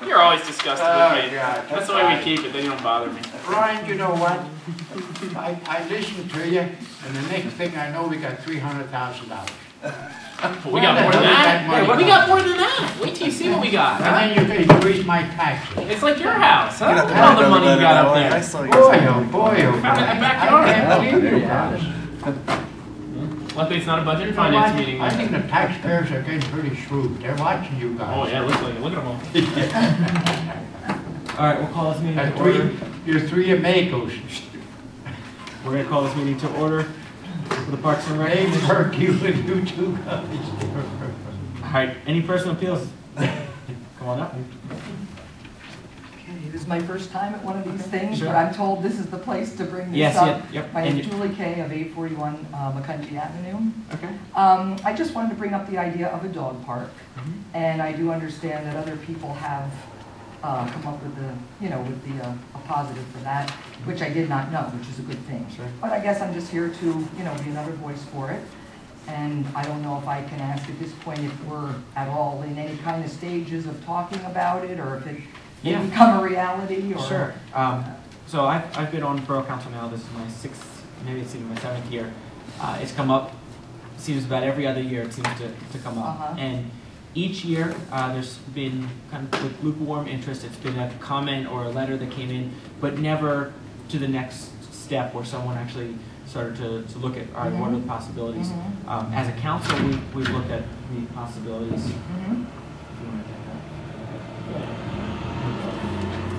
You're always disgusted with me. God, that's the way we keep it, then you don't bother me. Brian, you know what? I listened to you, and the next thing I know, we got $300,000. Well, we got more than that. We got more than that. Wait till you see what we got. And then you can increase my taxes. It's like your house, huh? Look at all the money you got up there. Boy, oh boy, oh boy. I can't believe you guys. Luckily, it's not a budget and finance meeting. I think the taxpayers are getting pretty shrewd. They're watching you guys. Oh yeah, look at them all. All right, we'll call this meeting to order. You're three amigos. We're going to call this meeting to order for the Parks and Rec. Hey, Kirk, you and you two guys. All right, any personal appeals? Come on up. It is my first time at one of these things, Sure. but I'm told this is the place to bring this Yes, up. yep. My name is Julie Kay of 841 Macungie Avenue. Okay. I just wanted to bring up the idea of a dog park, and I do understand that other people have come up with a positive for that, which I did not know, which is a good thing. Sure. But I guess I'm just here to, be another voice for it. And I don't know if I can ask at this point if we're at all in any kind of stages of talking about it, or if it may become a reality. Or Sure. So I've been on Borough Council now. This is my 6th, maybe it's even my 7th year. It's come up. Seems about every other year it seems to come up. And each year there's been kind of with lukewarm interest. It's been a comment or a letter that came in, but never to the next step where someone actually started to look at, all right, what are the possibilities? As a council, we've looked at the possibilities. If you want to take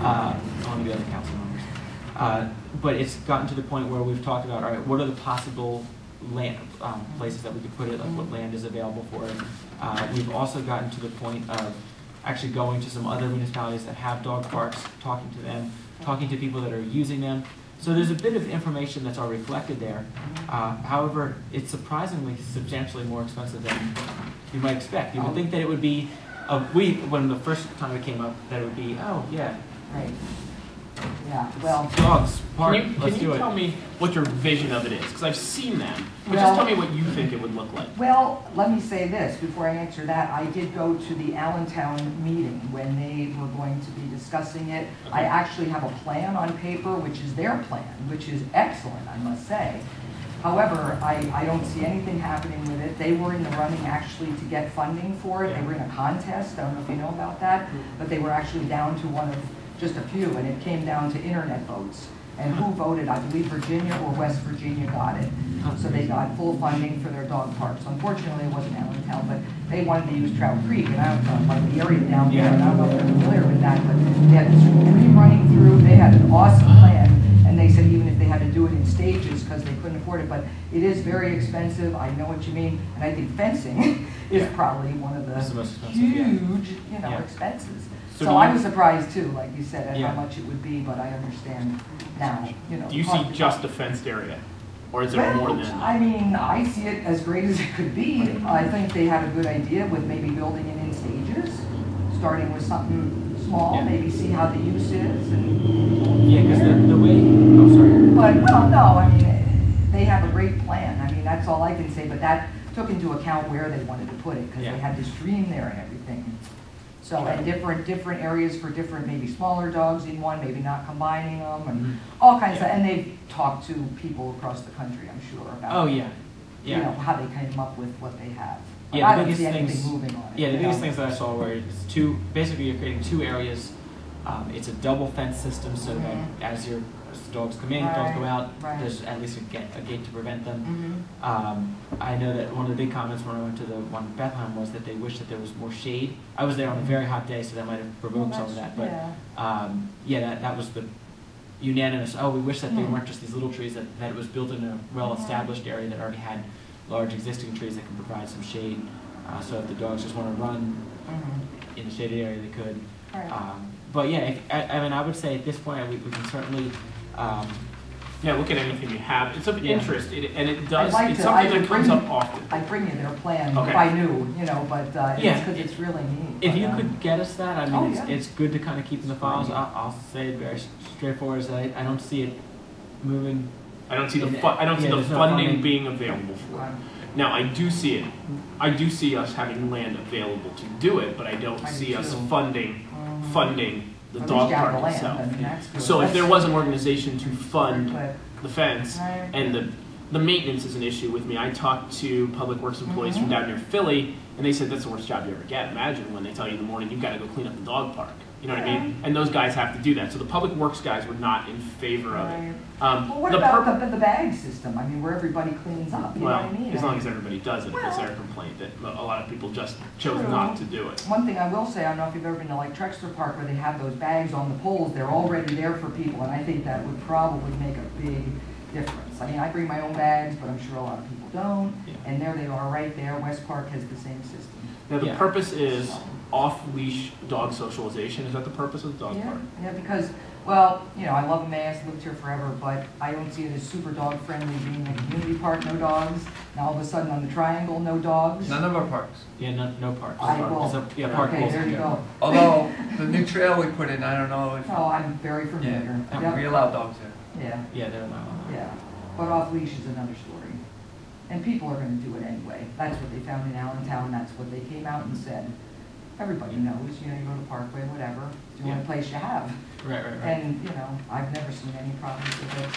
that. On the other council members. But it's gotten to the point where we've talked about, all right, what are the possible land places that we could put it, like what land is available for it. We've also gotten to the point of actually going to some other municipalities that have dog parks, talking to them, talking to people that are using them. So there's a bit of information that's all reflected there. However, it's surprisingly substantially more expensive than you might expect. You would think that it would be, when the first time it came up, that it would be, oh yeah. Right. Yeah, well. Dogs, park, Can you tell me what your vision of it is? Because I've seen them. But just tell me what you think it would look like. Well, let me say this before I answer that. I did go to the Allentown meeting when they were going to be discussing it. Okay. I actually have a plan on paper, which is their plan, which is excellent, I must say. However, I don't see anything happening with it. They were in the running actually to get funding for it. They were in a contest. I don't know if you know about that, but they were actually down to one of just a few, and it came down to internet votes. And who voted? I believe Virginia or West Virginia got it. So they got full funding for their dog parks. Unfortunately, it wasn't Allentown, but they wanted to use Trout Creek, and I don't know, like the area down there, and I don't know if they're familiar with that, but they had this stream running through. They had an awesome plan, and they said even if they had to do it in stages because they couldn't afford it, but it is very expensive. I know what you mean, and I think fencing is probably one of the huge, expenses. So I was surprised too, like you said, at how much it would be, but I understand now. Do you see just a fenced area, or is there more than that? I mean, I see it as great as it could be. I think they had a good idea with maybe building it in stages, starting with something small, maybe see how the use is. And because the way. Oh, sorry. But well, no, I mean, they have a great plan. I mean, that's all I can say. But that took into account where they wanted to put it because they had the stream there and everything. So, and different areas for different, maybe smaller dogs in one, maybe not combining them, and all kinds of, and they've talked to people across the country, I'm sure, about how they came up with what they have. But I don't see anything moving on it. Yeah, the biggest things that I saw were it's basically you're creating 2 areas. It's a double fence system so that as your dogs come in, dogs go out, there's at least a gate to prevent them. I know that one of the big comments when I went to the one in Bethlehem was that they wish that there was more shade. I was there on a very hot day, so that might have provoked some of that. But that was the unanimous, we wish that they weren't just these little trees, that it was built in a well-established area that already had large existing trees that can provide some shade. So if the dogs just want to run in a shaded area, they could. But yeah, I mean, I would say at this point we can certainly look at anything you have. It's of interest, and it does. Like it's something that comes up often. I'd bring you their plan if I knew, but it's because it's really neat. If you could get us that, I mean, it's good to kind of keep in the files. I'll say it very straightforward. Is that I don't see it moving. I don't see the funding being available for it. Now, I do see it. I do see us having land available to do it, but I don't I do see us too. funding the At dog least you have park the land, itself. I mean, that's good. So if there That's- was an organization to fund But- the fence Right. and the maintenance is an issue with me. I talked to public works employees from down near Philly, and they said that's the worst job you ever get. Imagine when they tell you in the morning you've got to go clean up the dog park. You know what I mean? And those guys have to do that. So the public works guys were not in favor of it. Right. Well, what the about purpose. the bag system? I mean, where everybody cleans up, you know Well, what I mean? as long as everybody does it, it's Well- their complaint that a lot of people just chose True. not to do it. One thing I will say, I don't know if you've ever been to like Trexler Park where they have those bags on the poles, they're already there for people, and I think that would probably make a big difference. I mean, I bring my own bags, but I'm sure a lot of people don't, Yeah. and there they are right there. West Park has the same system. Now, the Yeah. purpose is off-leash dog socialization. Is that the purpose of the dog Yeah, park? yeah, because, well, you know, I love Emmaus, lived here forever, but I don't see it as super dog friendly being a community park, no dogs. Now all of a sudden on the Triangle, no dogs. None of our parks. Yeah, no parks. I will- It's a- yeah, park Okay, goals there you together. go. Although the new trail we put in, I don't know if. Oh, I'm very Yeah, familiar. and Yep. we allow dogs there. Yeah, Yeah, they're not. yeah, but off leash is another story. And people are gonna do it anyway. That's what they found in Allentown, that's what they came out and said. Everybody knows, you know, you go to Parkway, whatever, it's the only Yeah. place you have. Right, right, right. And, you know, I've never seen any problems with it,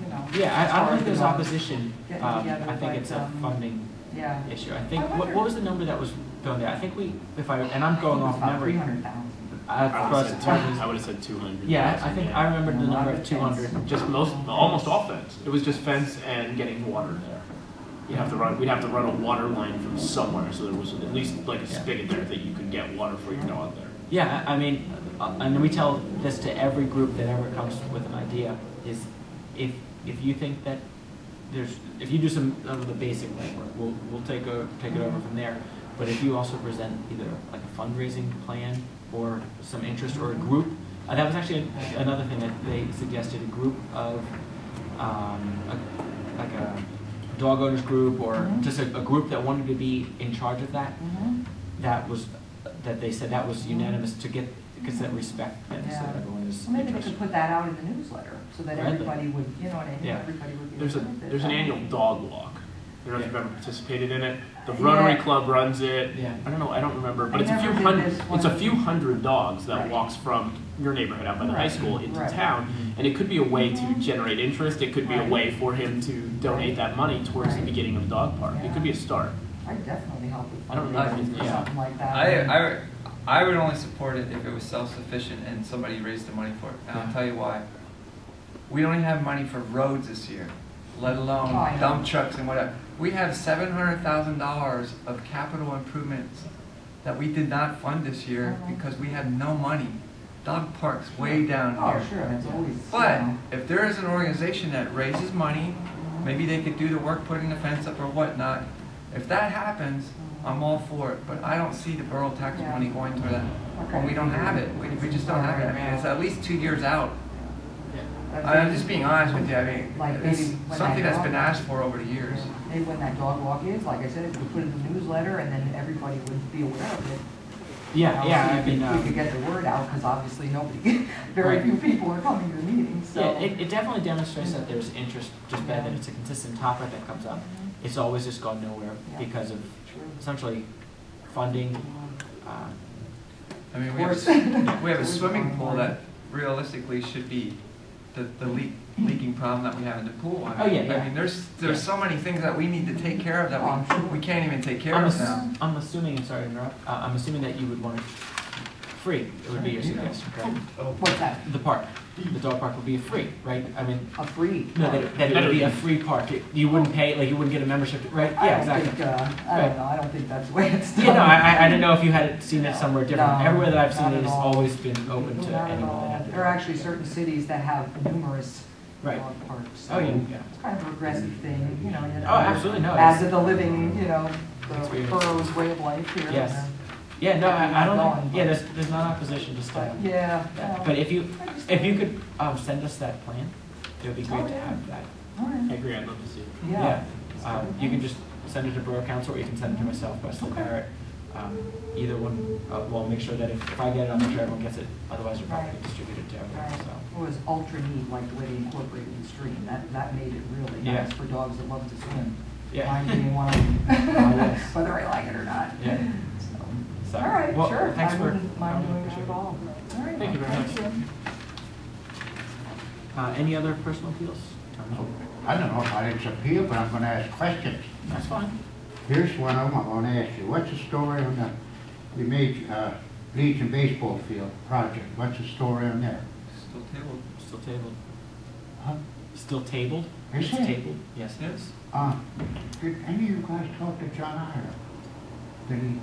you know. Yeah, as I far don't think think there's dogs. opposition. getting together, I think but, it's a funding Yeah. issue. I think, I what wonder- was the number that was thrown there? I think and I'm going off About memory. 300,000. I would have said Probably- 200. I would have said 200. Yeah, I think I remember the A lot number of of 200. Just almost all fence. It was just fence and getting water there. We'd have to run a water line from somewhere, so there was at least like a spigot there that you could get water for your dog there. Yeah, I mean, and we tell this to every group that ever comes with an idea, is if you think that if you do some of the basic legwork, we'll take it over from there. But if you also present either like a fundraising plan or some interest or a group, that was actually another thing that they suggested, a group of like a dog owners group or just a group that wanted to be in charge of that. Mhm. That they said that was unanimous to get that respect and so Yeah. that everyone is Well, maybe they interested. could put that out in the newsletter, so that Right. everybody would, you know what I mean, Yeah. everybody would be. There's aware of it. an annual dog walk. I don't know if you've Yeah. ever participated in it. The Rotary Yeah. Club runs it. Yeah. I don't know. I don't remember, but I it's a few never did hundred. this It's a one. few hundred dogs that Right. walks from your neighborhood out by the high Right. school into Right. town, and it could be a way to generate interest. It could be a Right. way for him to donate that money towards the Right. beginning of the dog park. It could be a start. I'd definitely help with I don't remember fundraising his or name. something like that. I would only support it if it was self-sufficient and somebody raised the money for it. And I'll Yeah. tell you why. We don't even have money for roads this year, let alone Oh, I know. dump trucks and whatever. We have $700,000 of capital improvements that we did not fund this year Mhm. because we had no money. Dog park's way down Oh, here. sure, it's always, you But know. if there is an organization that raises money, maybe they could do the work putting the fence up or whatnot. If that happens, I'm all for it, but I don't see the borough tax Yeah. money going toward that. Okay. When we don't have it, we just don't have it. I mean, it's at least 2 years out. I'm just being honest with you, I mean, Like it's maybe when something that that's been dog- asked for over the years. Maybe when that dog walk is, like I said, if we put it in the newsletter and then everybody would be aware of it. Yeah, You know, yeah, so I we mean, could- we could get the word out, because obviously nobody, very Right. few people are coming to the meetings, so. yeah, it definitely demonstrates that there's interest, just by that it's a consistent topic that comes up. It's always just gone nowhere Yeah. because of True. essentially funding. I mean, Of we course. have a swimming pool that realistically should be the leaking problem that we have in the pool. I Oh, mean, yeah, yeah. I mean, there's Yeah. so many things that we need to take care of that Oh, I'm sure. we can't even take care I'm, of now. I'm assuming, and sorry to interrupt, I'm assuming that you would want it free. It would be your suggestion, correct? What's that? The park, the dog park would be free, right? I mean, A free? no, that it would be a free park. You wouldn't pay, like you wouldn't get a membership, right? I Yeah, don't exactly. think, I don't know, I don't think that's the way it's done. Yeah, no, I didn't know if you had seen it somewhere different. No, Everywhere that I've seen not it, at it's all. always been open to Not at anyone all. that had to. There are actually certain cities that have numerous Right. dog parks. so Oh, yeah, yeah. It's kind of a progressive thing, you know. Oh, absolutely, no, Adds it's- to the living, you know, the Experience. borough's way of life here. Yes. and, Yeah, no, I don't know. Going, Yeah, but- there's not opposition, just But, yeah. well, But if you I could send us that plan, it would be great Oh, to yeah. have that. All I right. agree. I'd love to see it. Yeah. You can just send it to Borough Council, or you can send it to myself, Wesley Okay. Barrett. Either one, well, make sure that if I get it, I'll make sure everyone gets it. Otherwise, you'll probably Right. distribute it to everyone. Right. So. It was ultra neat, like the way they incorporated the stream. That made it really Yeah. nice for dogs that love to swim. Yeah. mine being one of them. yes. Whether I like it or not. Yeah. So, So, all right, well, sure. Thanks I for wouldn't mind coming. doing that at all. All right. Thank you very much. you. Any other personal appeals? I don't know if it's appeal, but I'm gonna ask questions. That's fine. Here's one of them I wanna ask you. What's the story on the Legion baseball field project? What's the story on there? Still tabled. Still tabled. Huh? Still tabled? Is It's it? tabled? Yes, it is. Did any of you guys talk to John Iyer? That he was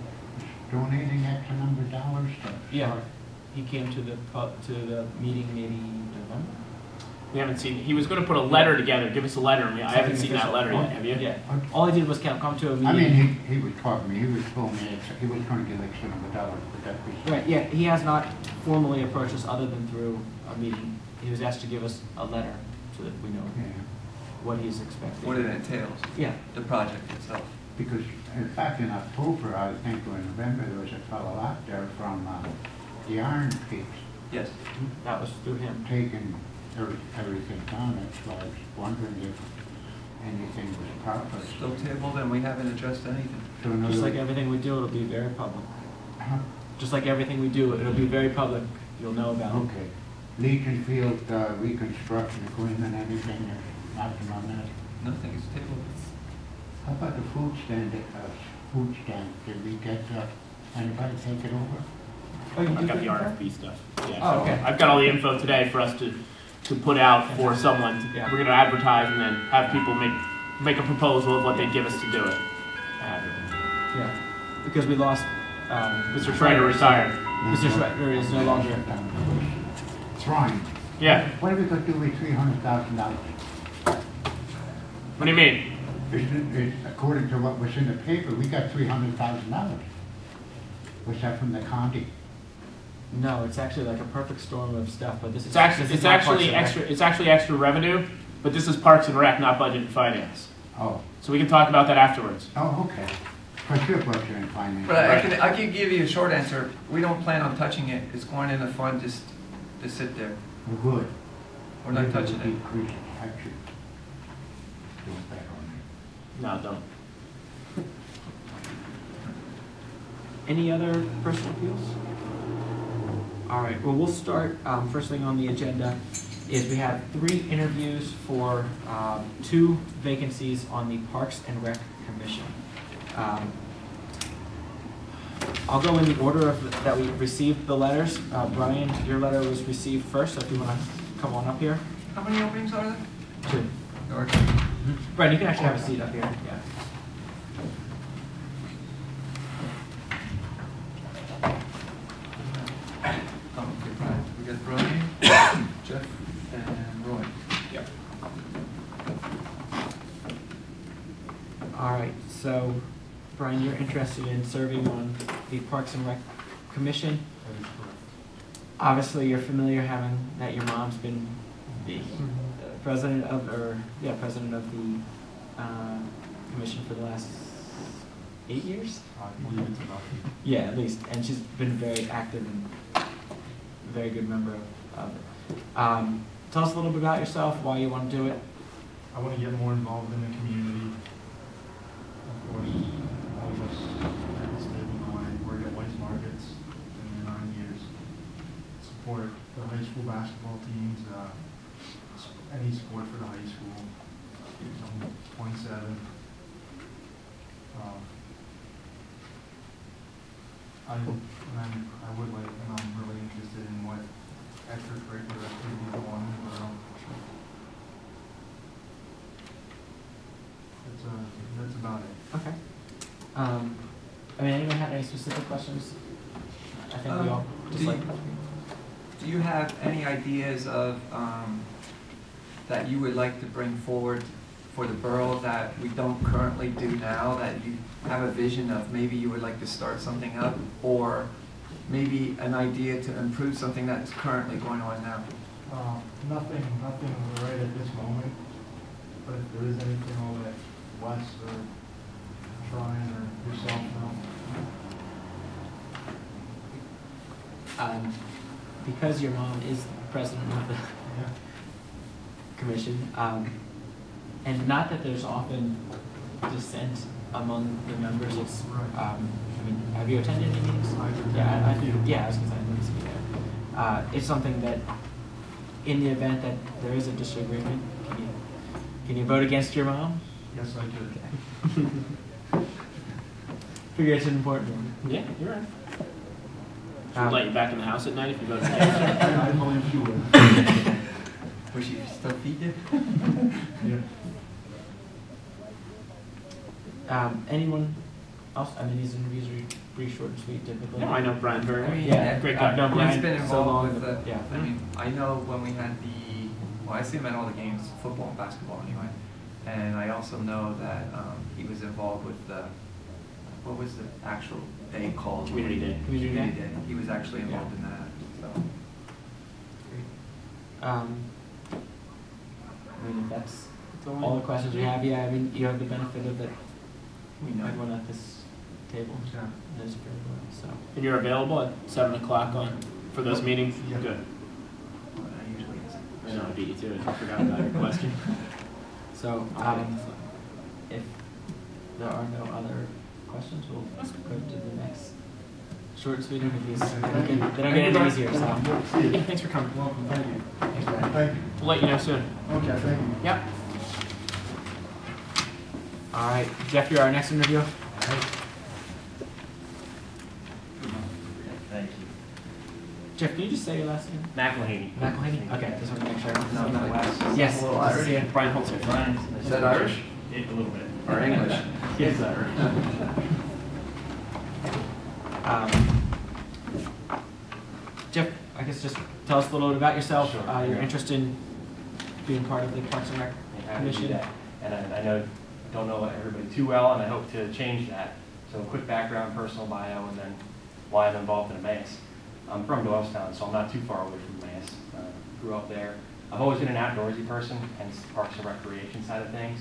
donating X number of dollars to? Yeah. He came to the meeting maybe November. We haven't seen, he was gonna put a letter together, give us a letter, and I haven't Something seen that official. letter yet, have you? Yeah. All he did was come to a meeting. I mean, he was talking to me, he was telling me he was gonna give X number of dollars, but that was. Right, yeah, he has not formally approached us other than through a meeting. He was asked to give us a letter so that we know Yeah, what he's expecting. What it entails, Yeah, the project itself. because in fact in October, I think, or in November, there was a fellow out there from the Iron Peaks Yes. that was through him. taking everything down. That's why I was wondering if anything was proper. Still tabled and we haven't addressed anything. So in other Just like words- everything we do, it'll be very public. Huh? Just like everything we do, it'll be very public. You'll know about it. Okay. Legion Field reconstruction agreement, anything, nothing on that? Nothing is tabled. How about the food stand, did we get, anybody take it over? Oh, you I've do got the think so? RFP stuff. Yeah, Oh, so okay. I've got all the info today for us to put out for someone. Yeah. We're gonna advertise and then have people make a proposal of what they'd give us to do it. Yeah, because we lost, Mr. Schrader retired. Mr. Schrader is no longer. Trying. Yeah, What are we gonna do with $300,000? what do you mean? According to what was in the paper, we got $300,000. Was that from the county? No, it's actually like a perfect storm of stuff, but this is. It's actually, this is it's not Parks actually and Rec. extra, it's actually extra revenue, but this is Parks and Rec, not budget and finance. Oh, So we can talk about that afterwards. okay. But your budget and finance. But I can give you a short answer. We don't plan on touching it. It's going in the fund just to sit there. We're good. We're not touching it. Decrease it, actually. Do it better on No, don't. Any other personal appeals? All right, well, we'll start, first thing on the agenda is we have 3 interviews for 2 vacancies on the Parks and Rec Commission. I'll go in the order that we received the letters. Brian, your letter was received first, so if you want to come on up here. How many openings are there? 2. Or- Brian, you can actually have a seat up here, yeah. Oh, okay, fine. We got Brody, Jeff, and Roy. Yep. All right, so Brian, you're interested in serving on the Parks and Rec Commission. Obviously, you're familiar having that your mom's been the president of the commission for the last 8 years. Yeah, at least, and she's been very active and a very good member of it. Tell us a little bit about yourself, why you want to do it. I want to get more involved in the community. Of course, all of us have stayed behind, work at White's Markets in 9 years. Support the high school basketball teams, any support for the high school. I'm 27. I would like, and I'm really interested in what extracurricular activities go on in the borough. That's about it. Okay. I mean, anyone have any specific questions? I think we all just do like. Do you have any ideas of, that you would like to bring forward for the borough that we don't currently do now, that you have a vision of maybe you would like to start something up, or maybe an idea to improve something that's currently going on now? Nothing right at this moment, but if there is anything, I'll let Wes or Brian or yourself know. Because your mom is the president of the Yeah. commission, and not that there's often dissent among the members. It's, Right. I mean, have you attended any meetings? Yeah, I was gonna say, I need to be there. It's something that, in the event that there is a disagreement, can you vote against your mom? Yes, I did. Figure it's an important one. Yeah, you're right. Should we let you back in the house at night if you vote against? I believe you would. Would she still feed you? Yeah. Anyone else? I mean, these interviews are pretty short and sweet typically. No, I know Brian very well. Yeah, great guy. I've known He's Brian been so involved long. with the, Yeah. I mean, I know when we had I see him at all the games, football and basketball anyway. And I also know that he was involved with what was the actual day called? Community Day. Community Day? He was actually involved in that, so. I mean, if that's all the questions we have, yeah, I mean, you have the benefit of that. We know. Everyone at this table Yeah. knows very well, so. And you're available at 7 o'clock for those meetings? Yeah. Good. Well, that usually isn't. I know I beat you to it. I forgot about your question. So, if there are no other questions, we'll go to the next short and sweet interviews. They don't get any easier, so. Yeah, thanks for coming. Welcome, thank you. Thanks, Brian. Thank you. We'll let you know soon. Okay, thank you. Yep. All right, Jeff, you're our next interview. Thank you. Jeff, can you just say your last name? McElhaney. McElhaney? Okay, just want to make sure. No, not West. Yes. A little good to Irish. see you. Brian Holzer. Brian. Is that Irish? A little bit. Or English? Yes, Irish. Jeff, I guess just tell us a little bit about yourself, Sure. your interest in being part of the Parks and Rec Happy to do Commission. that. And I don't know everybody too well, and I hope to change that. So a quick background, personal bio, and then why I'm involved in Emmaus. I'm from Doylestown, so I'm not too far away from Emmaus. Grew up there. I've always been an outdoorsy person, hence the Parks and Recreation side of things.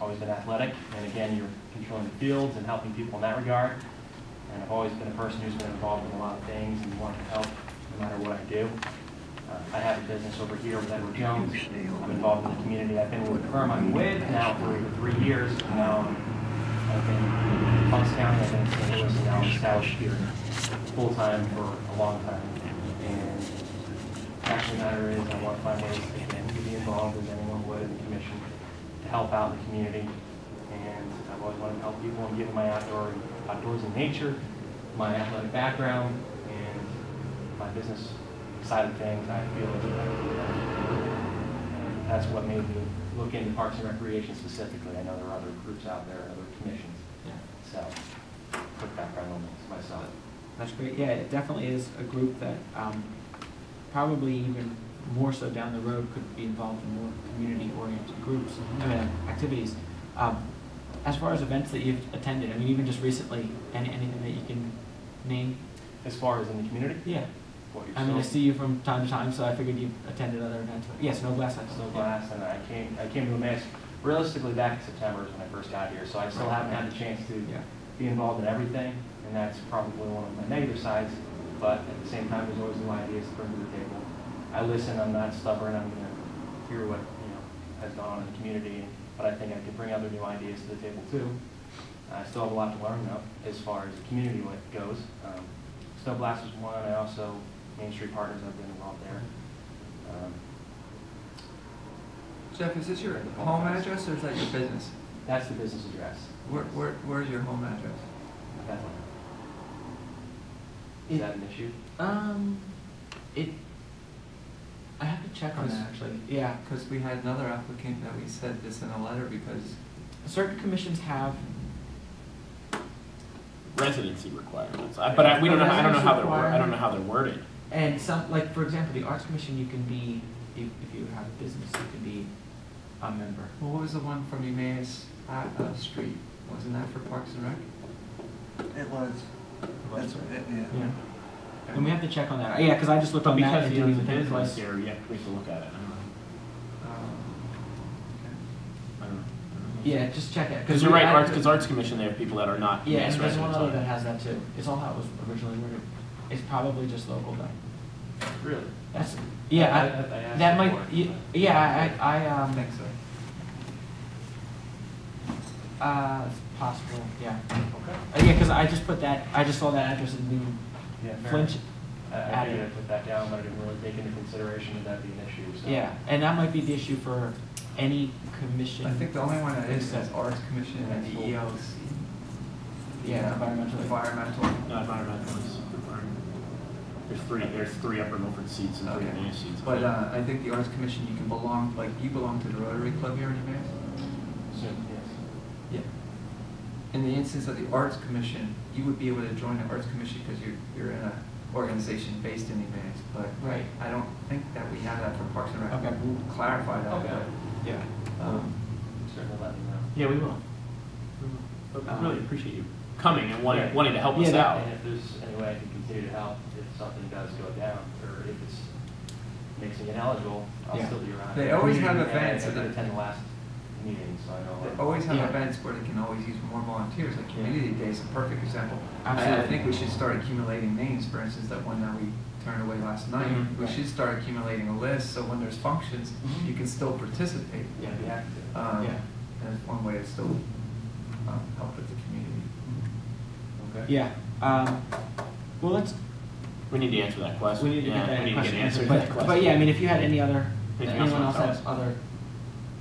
Always been athletic, and again, you're controlling the fields and helping people in that regard. And I've always been a person who's been involved in a lot of things and wanted to help no matter what I do. I have a business over here with Edward Jones. I'm involved in the community. I've been with the firm I'm with now for over 3 years. Now I've been in Bucks County, I've been in St. Louis, and now I'm established here full-time for a long time. And the fact of the matter is I want to find ways to be involved as anyone would in the commission to help out in the community. And I've always wanted to help people, and given my outdoors in nature, my athletic background, and my business side of things, I feel that and that's what made me look into Parks and Recreation specifically. I know there are other groups out there, other commissions. Yeah. So, quick background on myself. That's great. Yeah, it definitely is a group that probably even more so down the road could be involved in more community-oriented groups, I mean, activities. As far as events that you've attended, I mean, even just recently, anything that you can name? As far as in the community, Yeah. what you're I mean, I still- see you from time to time, so I figured you've attended other events. But yes, Snow Blast. Still glass, and I came to Emmaus realistically back in September is when I first got here, so I still haven't had the chance to Yeah. be involved in everything, and that's probably one of my negative sides, but at the same time, there's always new ideas to bring to the table. I listen, I'm not stubborn, I'm gonna hear what, has gone on in the community, but I think I could bring other new ideas to the table too. I still have a lot to learn though, as far as the community goes. Snow Blast is one, I also, Main Street Partners, I've been involved there. Jeff, is this your home address or is that your business? That's the business address. Where's your home address? Bethlehem. Is that an issue? I have to check on that actually. Yeah, Because we had another applicant that we said this in a letter because certain commissions have. Residency requirements. We don't know. I don't know how they're. I don't know how they're worded. And some, like, for example, the Arts Commission, you can be, if you have a business, you can be a member. well, what was the one from Emmaus Street? Wasn't that for Parks and Rec? It was. That's right, yeah. Yeah. And we have to check on that. Yeah, because I just looked But on that because and he didn't owns a even think business twice. here, we have to look at it. I don't know. Yeah, just check it. Because you're right, because Arts Commission, they have people that are not. Yeah, and Emmaus there's one residents other on it. that has that too. It's all how it was originally worded. It's probably just local though. Really? That's, yeah, I asked that before. might, yeah, I I think so. It's possible, yeah. Okay. Yeah, because I just put that, I just saw that address in New Yeah, fair Flint. enough. I figured I'd put that down, but I didn't really take into consideration that that'd be an issue, so. Yeah, and that might be the issue for any commission. I think the only one that is Arts Commission and the EOC. Yeah, environmental. Environmental. No, environmental is required. There's three Upper Milford seats and three Okay. Emmaus seats. But I think the Arts Commission, you can belong, like, you belong to the Rotary Club here in Emmaus? So, yes. Yeah. In the instance of the Arts Commission, you would be able to join the Arts Commission because you're in an organization based in Emmaus, but Right. I don't think that we have that for Parks and Rec. Okay. We'll clarify that, Okay. but, Yeah. Certainly let me know. Yeah, we will. But we really appreciate you coming and wanting to help Yeah, us that- out. And if there's any way I can continue to help, if something does go down, or if it's makes me ineligible, I'll Yeah. still be around. They always have And events, I so did that- attend the last meeting, so I know. they always have Yeah. events where they can always use more volunteers, like Community Day is a perfect example. I Absolutely. think we should start accumulating names, for instance, that one that we turned away last night. Mhm. We Right. should start accumulating a list, so when there's functions, Mhm. you can still participate. Yeah, we have to. Yeah. And it's one way to still help with the community. Okay. Yeah, well, let's, We need to answer that question. we need to Yeah, get that we need to question get an answer answered, to that but, question. but yeah, I mean, if you had any other, Anything else you anyone wanna else tell have us? other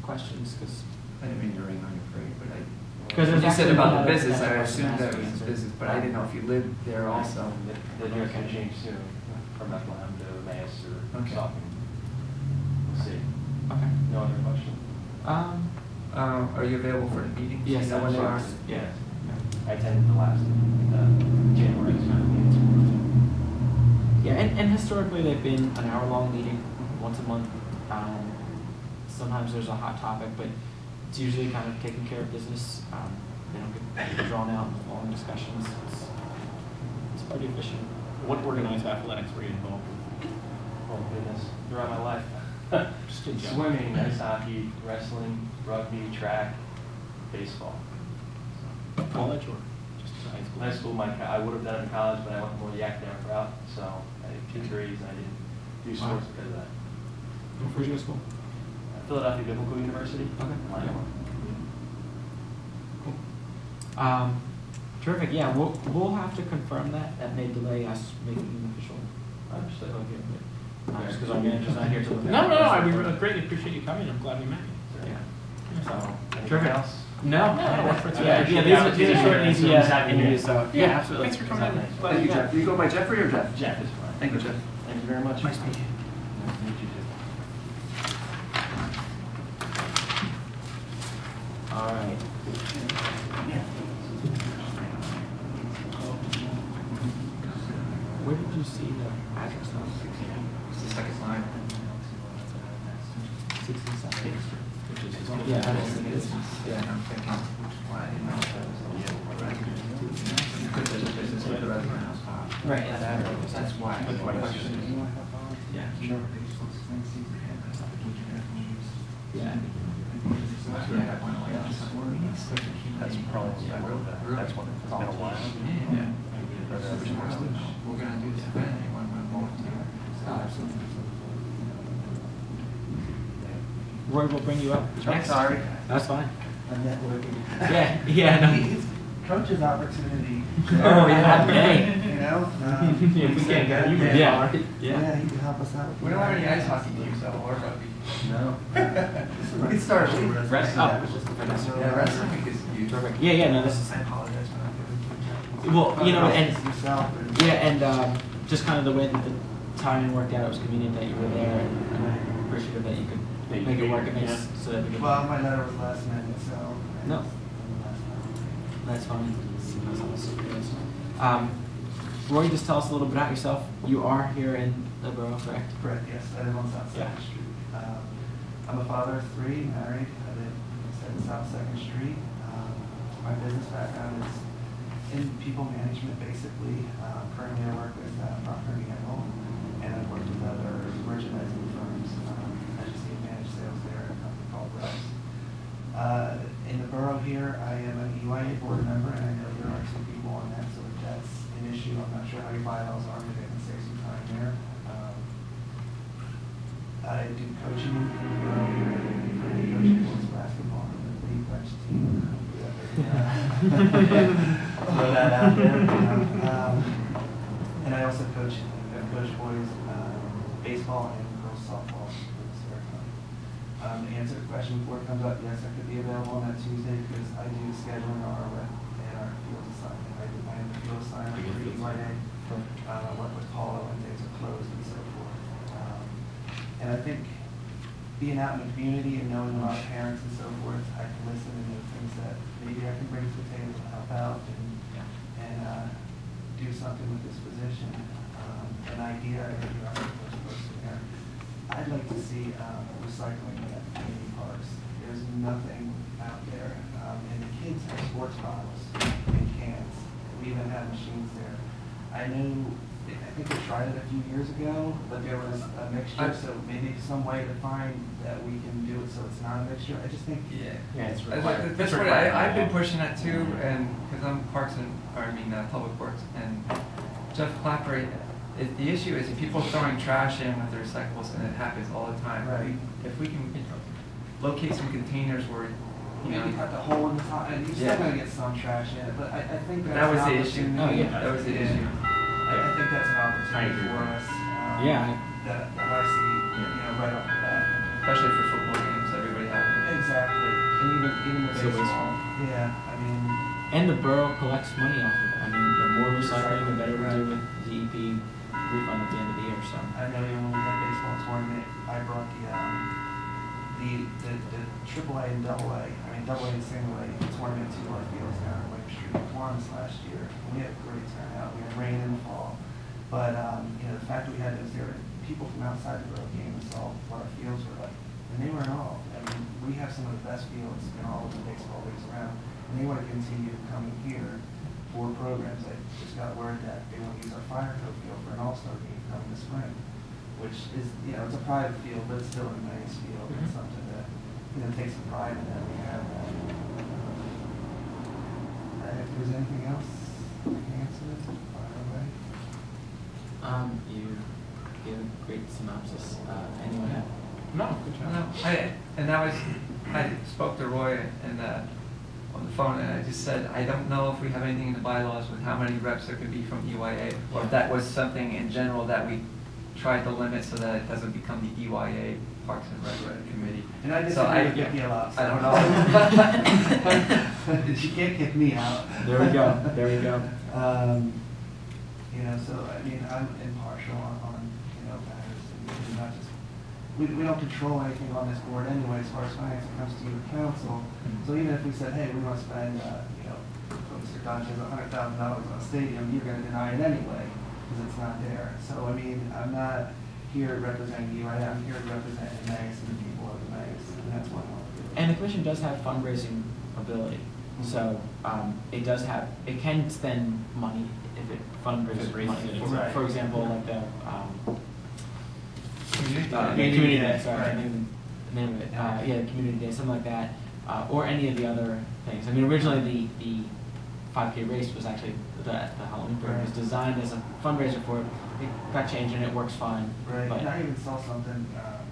questions, because, I didn't mean to ring on your parade, but because when there's you said actually about one the other business, I potential assumed that question was to business, answer. but I didn't know if you lived there also. The address can change soon, from Bethlehem to Emmaus or Okay. something. We'll see. Okay. No other question? Are you available for the meetings? Yes, You know when they are? Yeah. I attended the last, January. Yeah, and historically, they've been an hour-long meeting, once a month. Sometimes there's a hot topic, but it's usually kind of taking care of business. They don't get drawn out in long discussions. It's pretty efficient. What organized athletics were you involved in? Oh goodness, throughout my life. Just in general. Swimming, ice hockey, wrestling, rugby, track, baseball. College or just high school? High school, I would have done it in college, but I went more the academic route, so I did 2 degrees and I didn't do sports because of that. Where'd you go to school? Philadelphia Biblical University. Okay. Iowa. Cool. Terrific, yeah, we'll have to confirm that. That may delay us making an official. Understood. Just because our manager's not here to look at it. No, I greatly appreciate you coming. I'm glad we met you. Yeah. So, anything Terrific. else? No. that's Yeah, these are short and easy interviews, so, yeah, absolutely. Thanks for coming in. Glad Thank you, met. Jeff. Do you go by Jeffrey or Jeff? Jeff is fine. Thank you, Jeff. Thank you very much. Nice to meet you. Nice to meet you too. All right. Where did you see the address on? It's the second line. 67. Which is Yeah, that is. Yeah, I'm thinking, why I didn't know if that was you could do the business with the resident. Right, yeah, That's why. That's my question. Yeah. Sure. Yeah. That's probably, that's one, it's been a while. Yeah. We're gonna do this event, you want to volunteer? Roy will bring you up. next. Sorry. That's fine. I'm networking. Yeah, no. It's coach's opportunity. Oh, yeah, hey. You know? Yeah, we can't get you. Yeah. Yeah, Yeah. he can help us out. We don't have any ice hockey teams though, or rugby. No. We can start a league. Wrestling. Yeah, wrestling is huge. Terrific. Yeah, yeah, no, this is, I apologize for not giving you. well, you know, and, Yourself and. yeah, and, just kind of the way that the timing worked out, it was convenient that you were there, and I appreciated that you could make it work, it makes, Yeah. so that we could. Well, my letter was last minute, so. No. That's fine. Roy, just tell us a little bit about yourself. You are here in the borough, correct? Correct, yes, I live on South Yeah. Second Street. I'm a father of 3, married, I live on South Second Street. My business background is in people management, basically. Currently I work with Procter & Gamble, and I've worked with other merchandising firms. I just need managed sales there at a company called Russ. In the borough here, I am an EYA board member, and I know there are 2 people on that, so if that's an issue, I'm not sure how your bylaws are, maybe I can save some time there. I do coaching in the borough here, currently coaching boys basketball, and the league bench team. We have a Throw that out there. You know. And I also coach boys baseball and girls softball. To answer the question before it comes up, yes, I could be available on that Tuesday because I do scheduling our field assignment. I am the field assignment for EYA. I work with Paulo when days are closed and so forth. And I think being out in the community and knowing a lot of parents and so forth, I can listen and know things that maybe I can bring to the table to help out and do something with this position. An idea, I'd like to see recycling at community parks. There's nothing out there. And the kids have sports bottles and cans. We even have machines there. I think they tried it a few years ago, but there was a mixture, so maybe some way to find that we can do it so it's not a mixture. I just think. Yeah, it's required. That's what I've been pushing that too, and because I'm Public Works, and Jeff Clapper. The issue is if people are throwing trash in with their recyclables, and it happens all the time. Right. If we can locate some containers where Maybe cut the hole in the top, and you're still going to get some trash in it, but I think that was the an issue. opportunity. That was the issue. I think that's an opportunity for us. That I see, right off the bat. Especially for football games, everybody having it. Exactly. And even the So baseball. Yeah, I mean. And the borough collects money off of it. I mean, the more recycling, the better we do with DEP refund at the end of the year, so. I know even when we had baseball tournament, I brought the AAA and AA, AA and single A tournament to our fields down at Lake Street once last year. We had a great turnout. We had rain in the fall. But, the fact that we had those there, people from outside the borough came and saw what our fields were like. And they weren't all. We have some of the best fields in all of the baseball leagues around. And they want to continue coming here for programs. I just got word that they want to use our Fire Cove field for an all-star game coming this spring, which is, it's a private field, but it's still a nice field. It's something that, takes some pride in that we have that. If there's anything else, I can answer it. Fire away. You gave a great synopsis. Anyone have? No, good job. I spoke to Roy and on the phone, and I just said, I don't know if we have anything in the bylaws with how many reps there could be from EYA, or if that was something in general that we tried to limit so that it doesn't become the EYA Parks and Rec Committee. And I disagree with Vicky a lot. I don't know. She can't kick me out. There we go. So I'm impartial on matters, and not just. We don't control anything on this board anyway as far as finance. It comes to you, the council. So even if we said, hey, we want to spend, Mr. Dodge has $100,000 on a stadium, you're going to deny it anyway because it's not there. So I'm not here representing you. I'm here representing Emmaus and the people of Emmaus, and that's what I want to do. And the commission does have fundraising ability, so it can spend money if it fundraises money. Right. For example, like the Community Day, Day, sorry, right. I think the name of it. Community Day, something like that, or any of the other things. Originally the 5K race was actually the Halloween parade was designed as a fundraiser for it. It got changed and it works fine. Right, But and I even saw something, I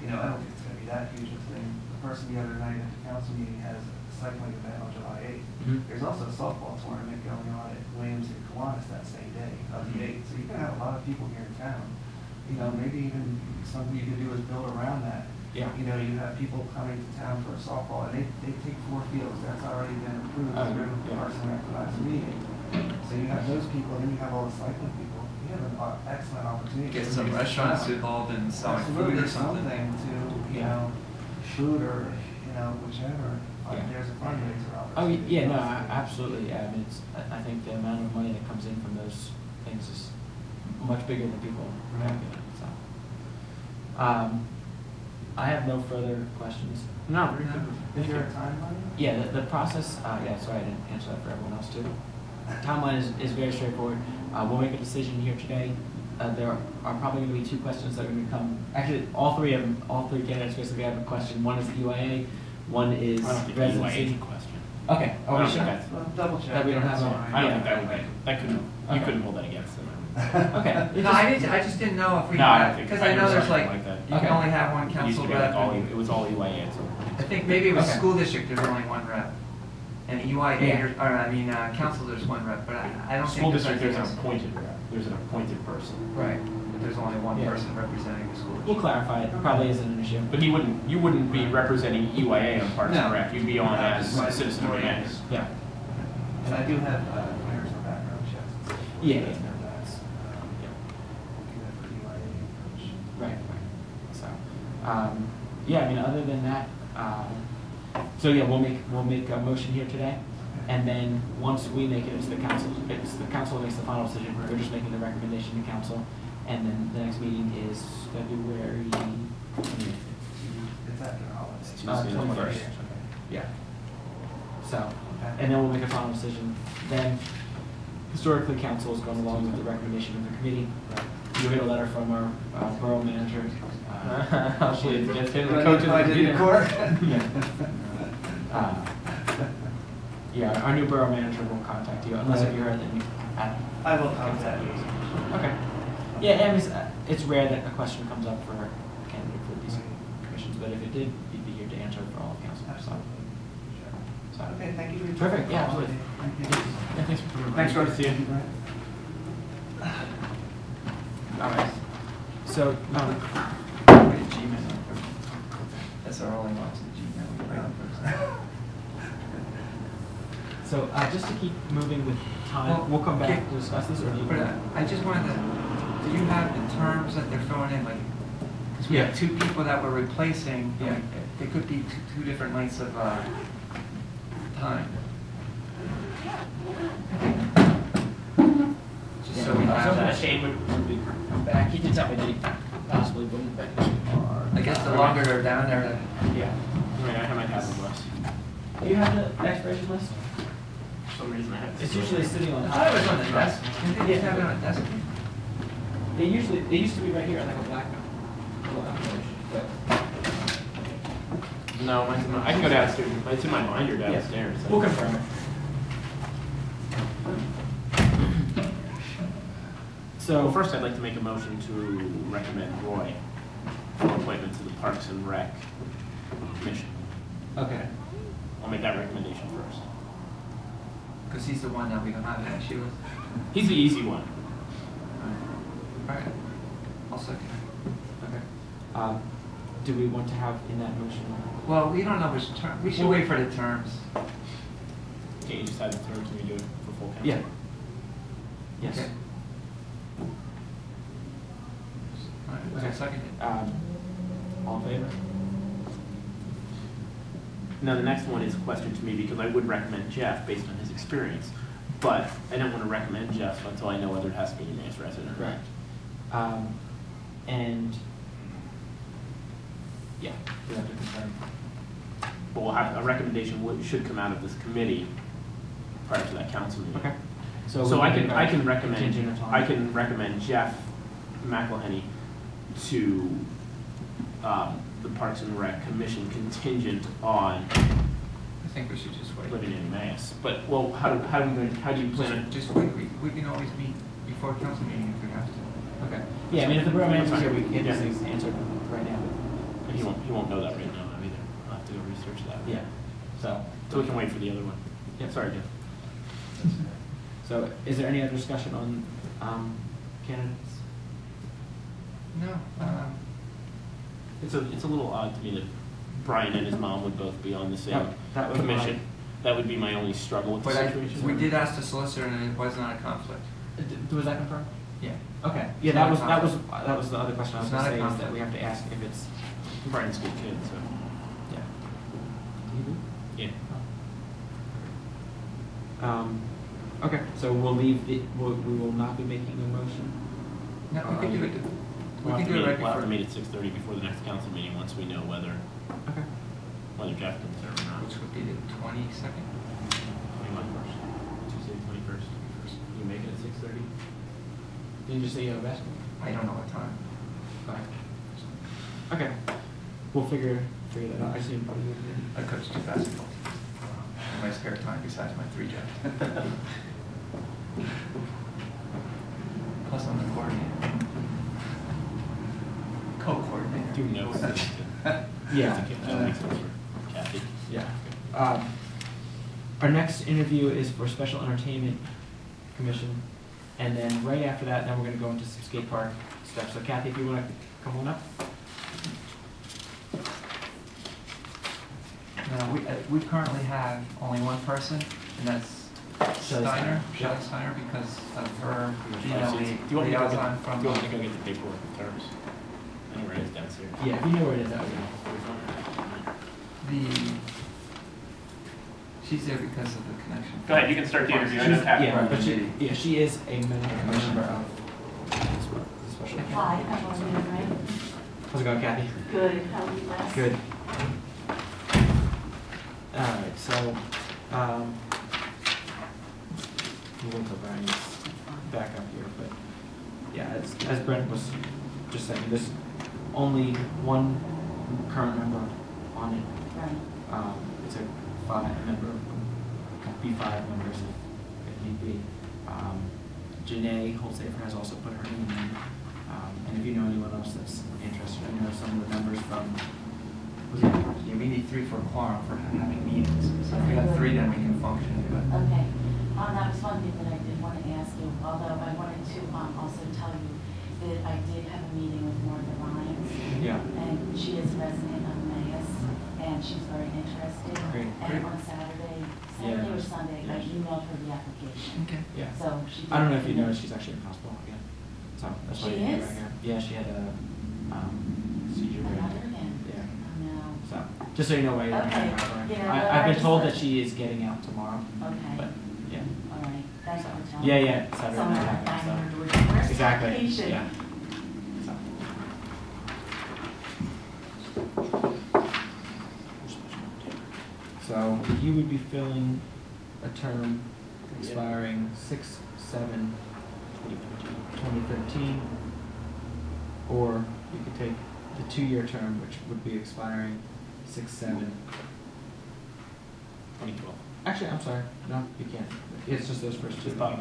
don't think it's going to be that huge a thing. The person the other night at the council meeting has a cycling event on July 8th. Mhm. There's also a softball tournament going on at Williams and Kiwanis that same day of the 8th. So you're going to have a lot of people here in town. Maybe even something you could do is build around that. Yeah. You have people coming to town for a softball, and they take 4 fields. That's already been approved through the Parks and Rec last meeting. So you have those people, then you have all the cycling people. You have an excellent opportunity. Get for some these restaurants towns. involved in selling Absolutely, food or something. to, food or, whichever. Yeah. There's a fundraiser Oh, opportunity. yeah, no, absolutely. I think the amount of money that comes in from those things is much bigger than people calculate. So, I have no further questions. No. Is there a timeline? Yeah, the process, sorry, I didn't answer that for everyone else too. Timeline is very straightforward. We'll make a decision here today. There are probably going to be 2 questions that are going to come. Actually, all three candidates basically have a question. One is the UIA, one is I don't think the residency. UIA question. Okay. I don't think that's- Well, double check. That we don't have That's on- fine. I don't think that would be, that couldn't, you Okay. couldn't hold that against them. Okay. No, I just didn't know if we No, I don't had, think. because I know there's something like, that. you Okay. can only have one It used council to be like rep. it was all EYA, so. I think maybe it was Okay. school district, there's only one rep. And EYA, council, there's one rep, but I don't School think there's district, there's anything an else. appointed rep, there's an appointed person. Right, but there's only one Yeah. person representing the school We'll district. clarify, it probably isn't an issue. But you wouldn't be representing EYA on Parks and No. Rec, you'd be on as a citizen of Emmaus. Yeah. And I do have clearance for background checks. Yeah. That's, we'll do that for EYA approach. Right. So, yeah, I mean, other than that, so yeah, we'll make a motion here today, and then once we make it, it's the council that makes the final decision. We're just making the recommendation to council, and then the next meeting is February 20th. It's after the holidays. Tuesday the 21st. 1st. Yeah. So, and then we'll make a final decision. Then, historically, council is going along with the recommendation of the committee. You'll get a letter from our borough manager. Actually, it's just him, Do the I coach need of to the find it in computer. court? Yeah, our new borough manager will contact you, unless if you're at the new. I will contact you. Okay. Yeah, and it's rare that a question comes up for a candidate for these commissions, but if it did, you'd be here to answer for all of council. Absolutely. So. Okay, thank you for your Terrific, yeah, call. absolutely. Thank you. Yeah, thanks for coming. Thanks, George. See you. All right. So, Gmail. That's our only one to Gmail. so just to keep moving with time, Well, we'll come back okay. to discuss this, or do you? But I just wanted to, do you have the terms that they're throwing in, like, because we have two people that we're replacing, Yeah. they could be two different lengths of time. Just so we have that. Shane would be back. He did tell me that he possibly wouldn't, but. I guess the longer they're down there, Yeah. I might have the list. Do you have the expiration list? For some reason I have. It's usually sitting on I top. thought it was on the desk. Didn't they just have it on the desk? They used to be right here on like a black note. But No, mine's in my, I can go downstairs, it's in my binder downstairs. we'll confirm it. So Well, first I'd like to make a motion to recommend Roy for appointment to the Parks and Rec Commission. okay. I'll make that recommendation first. Because he's the one that we don't have an issue with. He's the easy one. All right. I'll second. Okay. Do we want to have in that motion? Well, we don't know which term, we should Well, wait for the terms. Can't you decide the terms when you do it for full council? Yeah. Yes. Okay. All right, was I seconded? All in favor? Now, the next one is a question to me because I would recommend Jeff based on his experience, but I don't want to recommend Jeff until I know whether it has to be an Emmaus resident or not. Correct. And, yeah, we have to confirm. But we'll have, a recommendation should come out of this committee prior to that council meeting. Okay. So we I make can a recommend, contingent upon- I can recommend Jeff McElhenney to the Parks and Rec Commission contingent on I think we should just wait. living in Emmaus. But, well, how do you plan on? Just wait, we can always meet before council meeting if we have to. Okay. Yeah, I mean, if the borough manager's here, we can get Yeah. these things answered right now. He won't know that right now either. I'll have to go research that. Yeah. So So we can wait for the other one. Yeah. Sorry, Jeff. So is there any other discussion on candidates? No, It's a little odd to me that Brian and his mom would both be on the same That was commission. That would be my only struggle with the but situation. we did ask the solicitor and it was not a conflict. Was that confirmed? Yeah. Okay. Yeah, It's that not was a that was conflict. that was the other question I was It's going not to a say is that conflict. we have to ask if it's Brian's a good kid, so yeah. yeah. Okay, so we'll leave the we will not be making a motion. No, we can do it, we We'll can have to do it meet- right we'll have to before, meet at 6:30 before the next council meeting once we know whether Okay. Jeff can serve or not. which would be the 22nd. 21st, Tuesday, 21st. You make it at 6:30. Did you just say you have a basketball? I don't know what time. Okay. We'll figure that out. I just need to probably move it I coach two basketball teams in my spare time besides my 3 jobs. Plus I'm the coordinator. Co-coordinator. Do notes. Yeah. That makes sense for Kathy. Yeah. Our next interview is for Special Entertainment Commission, and then right after that, then we're going to go into some skate park stuff. So Kathy, if you want to come on up. We currently have only one person, and that's Shelley Steiner, Steiner. Shelley Steiner, because of her being a Do you want me to go liaison get, from. do you want me to go get the paperwork and terms? I know where it is downstairs. Yeah, if you know where it is, that would be. She's there because of the connection. Go ahead, you can start the interview. I She's- just have yeah, run but the she, meeting. yeah, she is a member of the Special. Hi, I'm Maureen Ray. How's it going, Kathy? Good, how are you guys? Good. All right, so, we'll wait till Brian's back up here, but, yeah, as Brent was just saying, there's only one current member on it. Right. It's a member, be 5 members if need be. Janae Holsafer has also put her name in. And if you know anyone else that's interested, I know some of the members from, Yeah, we need 3 for a quorum for having meetings. So if we have 3, then we can function, but. Okay, that was one thing that I did want to ask you, although I wanted to also tell you that I did have a meeting with Martha Lyons. yeah. And she is a resident of Emmaus, and she's very interested. Great, And on Saturday or Sunday, I emailed her the application. Okay. Yeah. So she. I don't know if you noticed, she's actually in hospital again. So that's why She you is? right here. Yeah, she had a seizure. Another again. Yeah. No. So just so you know why you're Okay. not her. Yeah, I've I been just told thought- that she is getting out tomorrow. Okay. But yeah. All right, thanks for telling Yeah, me. yeah, Saturday Someone night, had banged so. her door. Where's the Exactly. application? Yeah. So you would be filling a term expiring 6/7/2013, or you could take the 2-year term, which would be expiring 6/7/2012. Actually, I'm sorry. No, you can't. It's just those first 2. Just bottom.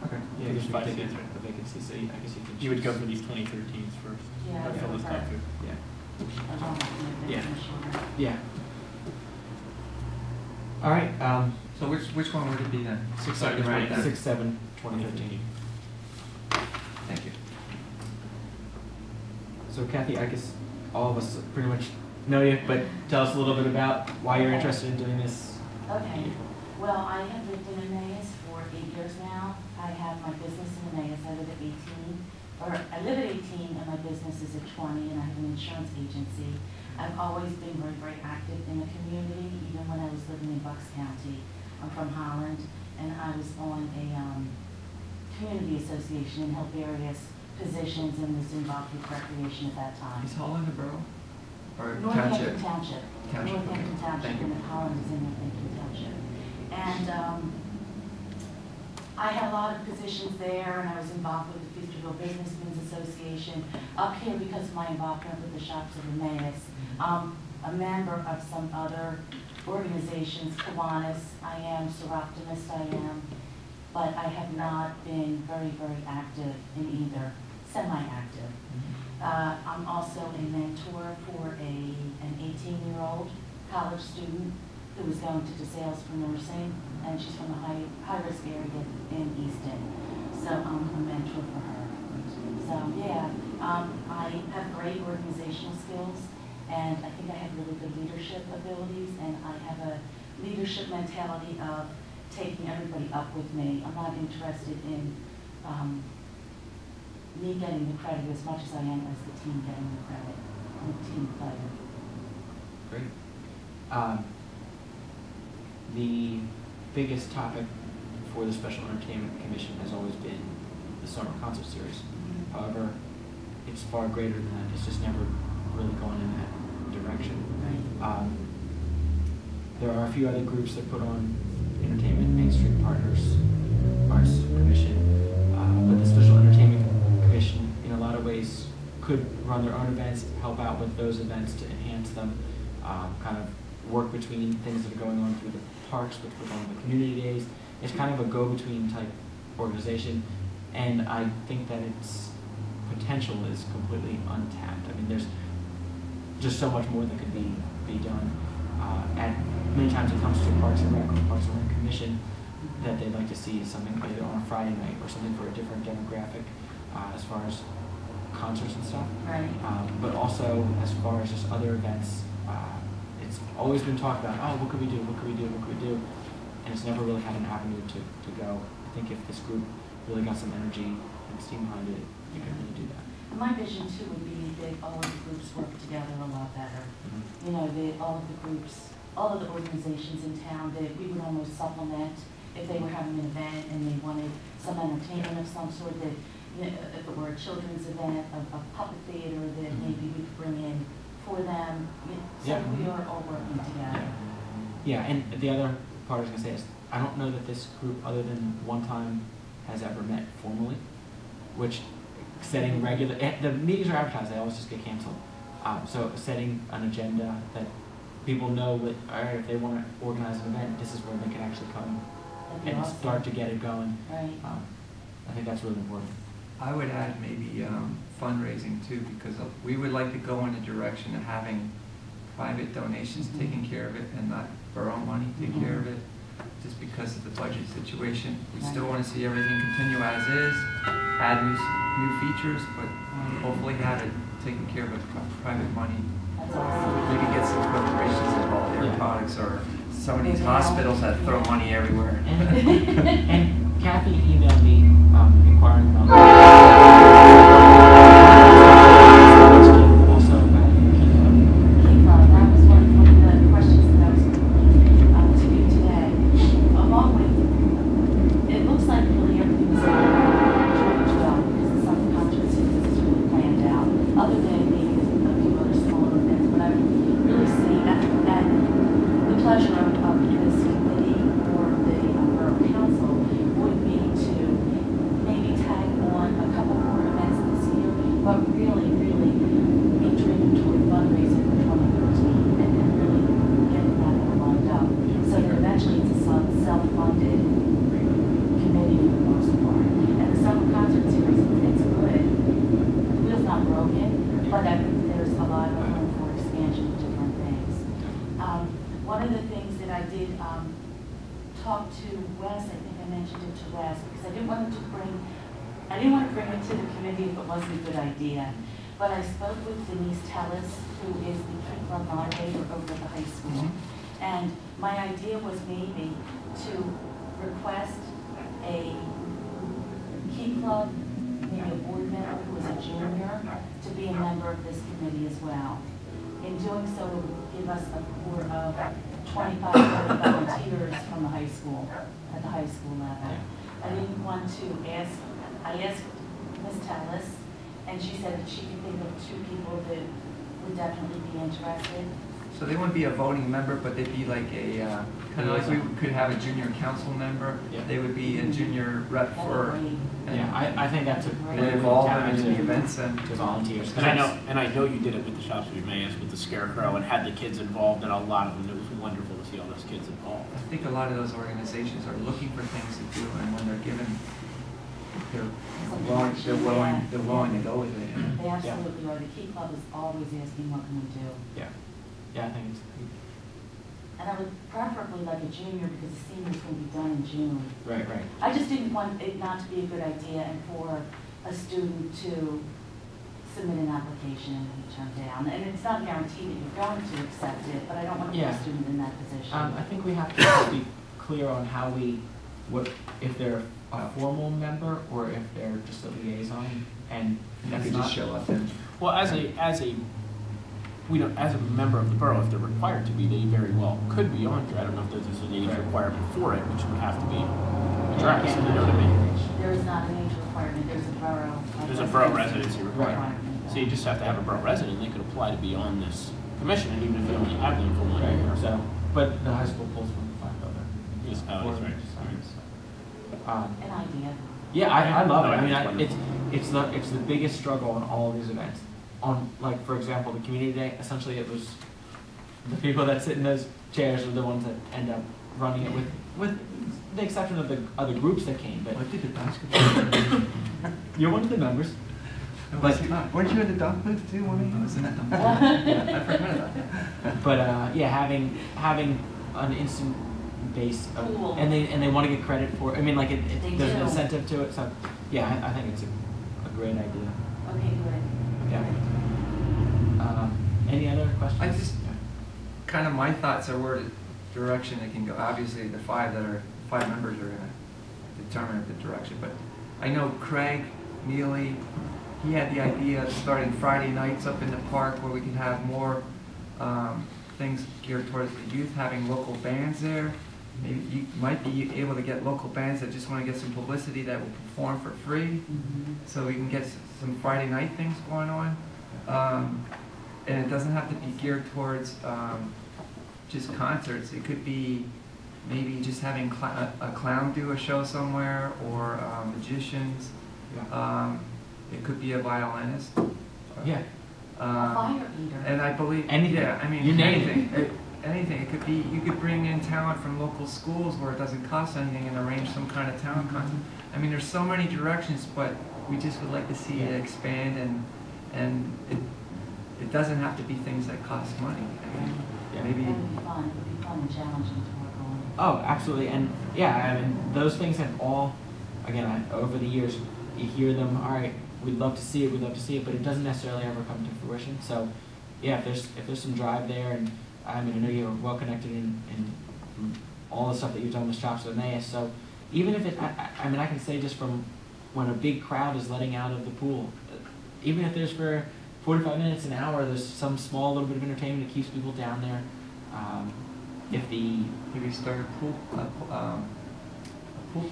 Okay. Yeah, I guess we could take it, the vacancy, so I guess you can. You would go choose. for these 2013s first. Yeah, Or fill this okay. top through. Yeah. I don't have to make Yeah. it shorter. Yeah. All right. So which one would it be then? 6/7/2013. Right, then. 6/7/2013. Thank you. So Kathy, I guess all of us pretty much know you, but tell us a little bit about why you're interested in doing this. Okay, well, I have lived in Emmaus for 8 years now. I have my business in Emmaus. I live at 18, or I live at 18 and my business is at 20, and I have an insurance agency. I've always been very, very active in the community, even when I was living in Bucks County. I'm from Holland, and I was on a community association and held various positions and was involved with recreation at that time. Is Holland a borough? Or Northampton township? Township. Township, Northampton okay. Township, Thank you. and Holland is in Northampton Township. And I had a lot of positions there, and I was involved with the Feasterville Businessmen's Association. Up here, because of my involvement with the Shops of Emmaus, a member of some other organizations, Kiwanis, I am, Seroptimist, I am, but I have not been very, very active in either, semi-active. I'm also a mentor for an 18-year-old college student who was going to DeSales for nursing, and she's from a high-risk area in Easton. So I'm a mentor for her. So yeah, I have great organizational skills, and I think I have really good leadership abilities, and I have a leadership mentality of taking everybody up with me. I'm not interested in me getting the credit as much as I am as the team getting the credit. I'm a team player. Great. The biggest topic for the Special Entertainment Commission has always been the summer concert series. However, it's far greater than that. It's just never really gone in that direction. Right. There are a few other groups that put on entertainment, Main Street Partners, Arts Commission, but the Special Entertainment Commission, in a lot of ways, could run their own events, help out with those events to enhance them, kind of work between things that are going on through the parks, which we're going to the community days. It's kind of a go-between type organization, and I think that its potential is completely untapped. I mean, there's just so much more that could be done. Many times it comes to Parks and Rec or Parks and Rec Commission that they'd like to see something either on a Friday night or something for a different demographic as far as concerts and stuff. Right. But also as far as just other events, it's always been talked about, oh, what could we do, what could we do, what could we do? And it's never really had an avenue to go. I think if this group really got some energy and steam behind it, you could really do that. My vision too would be that all of the groups work together a lot better. You know, that all of the groups, all of the organizations in town, that we would almost supplement if they were having an event and they wanted some entertainment of some sort, that, you know, if it were a children's event, a puppet theater that maybe we could bring in for them. So we are all working together. Yeah, and the other part I was going to say is, I don't know that this group, other than one time, has ever met formally, which setting regular, the meetings are advertised, they always just get canceled. So setting an agenda that people know that, all right, if they want to organize an event, this is where they can actually come and awesome. start to get it going. Right. I think that's really important. I would add maybe fundraising too, because we would like to go in a direction of having private donations taking care of it and not borough money take care of it, just because of the budget situation. We still want to see everything continue as is, add new features, but hopefully have it taken care of with private money. That's awesome. Maybe get some corporations involved, Air Products, or some of these hospitals that throw money everywhere. And Kathy emailed me inquiring about also about That was one of the questions that I was going to you today. Along with, it looks like really everything is going well because the summer concerts is really planned out. Other than maybe a few other smaller events, but I really see that the pleasure of this committee or the borough council would be to maybe tag on a couple more events this year, but really be driven toward fundraising for 2013 and really getting that all lined up. So that eventually it's a self-funded committee for the most part. And the summer concert series, it's good. The wheel's not broken, but I think there's a lot of room for expansion of different things. One of the things that I did talk to Wes, I think I mentioned it to Wes, because I didn't want to bring it to the committee if it wasn't a good idea. But I spoke with Denise Tellis, who is the Key Club moderator over at the high school. And my idea was maybe to request a Key Club, maybe a board member who is a junior, to be a member of this committee as well. In doing so, it would give us a core of 25 volunteers from the high school, at the high school level. I didn't want to ask, I asked Ms. Tellis, and she said that she could think of 2 people that would definitely be interested. So they wouldn't be a voting member, but they'd be like a, kind of like we could have a junior council member. Yeah. They would be a junior rep for, Yeah, I think that's a and great involve them way in the events and. to volunteers. And I know you did it with the Shops of Emmaus with the Scarecrow and had the kids involved, and a lot of them. It was wonderful to see all those kids involved. I think a lot of those organizations are looking for things to do, and when they're given, they're willing to go with it. You know? They absolutely are. The Key Club is always asking, what can we do? Yeah, I think it's. And I would preferably like a junior because the seniors will be done in June. Right. I just didn't want it not to be a good idea and for a student to submit an application and be turned down. And it's not guaranteed that you're going to accept it, but I don't want to put a student in that position. I think we have to be clear on how if they're a formal member or if they're just a liaison, and You that's could not. just show up then. Well, as a member of the borough, if they're required to be, they very well could be on here. I don't know if there's an age requirement for it, which would have to be addressed. You know what I mean? There is not an age requirement. There's a borough residency requirement. So you just have to have a borough resident. They could apply to be on this commission, and even if they only have them for 1 year. So, but the high school pulls from 5 other Municipalities, right. An idea. Yeah, I love it. No, I mean, it's it's the biggest struggle on all of these events. On, like, for example, the community day, essentially it was the people that sit in those chairs are the ones that end up running it with the exception of the other groups that came. But What did the basketball? you're one of the members. Weren't you in the dog booth too, one of you was in that dog booth? I forgot about that. But yeah, having an instant base, Cool. and they want to get credit for. I mean, like They there's an do. incentive to it. So yeah, I think it's a great idea. Okay, good. Yeah. Any other questions? I just- Yeah. Kind of my thoughts are where the direction it can go. Obviously, the five members are gonna determine the direction, but I know Craig Neely, he had the idea of starting Friday nights up in the park where we can have more things geared towards the youth, having local bands there. Maybe you might be able to get local bands that just want to get some publicity that will perform for free, so we can get some Friday night things going on. And it doesn't have to be geared towards just concerts. It could be maybe just having a clown do a show somewhere, or magicians. It could be a violinist. Yeah. A fire eater. And I believe, Anything. yeah, I mean, You name anything. Anything. It could be, you could bring in talent from local schools where it doesn't cost anything and arrange some kind of talent concert. I mean, there's so many directions, but we just would like to see it expand, and it doesn't have to be things that cost money. I mean, Yeah. maybe. That would be fun. It would be fun and challenging to work on. Oh, absolutely. And yeah, I mean, those things have all, again, over the years, you hear them, all right, we'd love to see it, but it doesn't necessarily ever come to fruition. So yeah, if there's some drive there, and I mean, I know you're well connected in all the stuff that you've done with Shops of Emmaus. So even if it, I mean, I can say just from when a big crowd is letting out of the pool, even if there's for 45 minutes, an hour, there's some small little bit of entertainment that keeps people down there. If the Maybe start a pool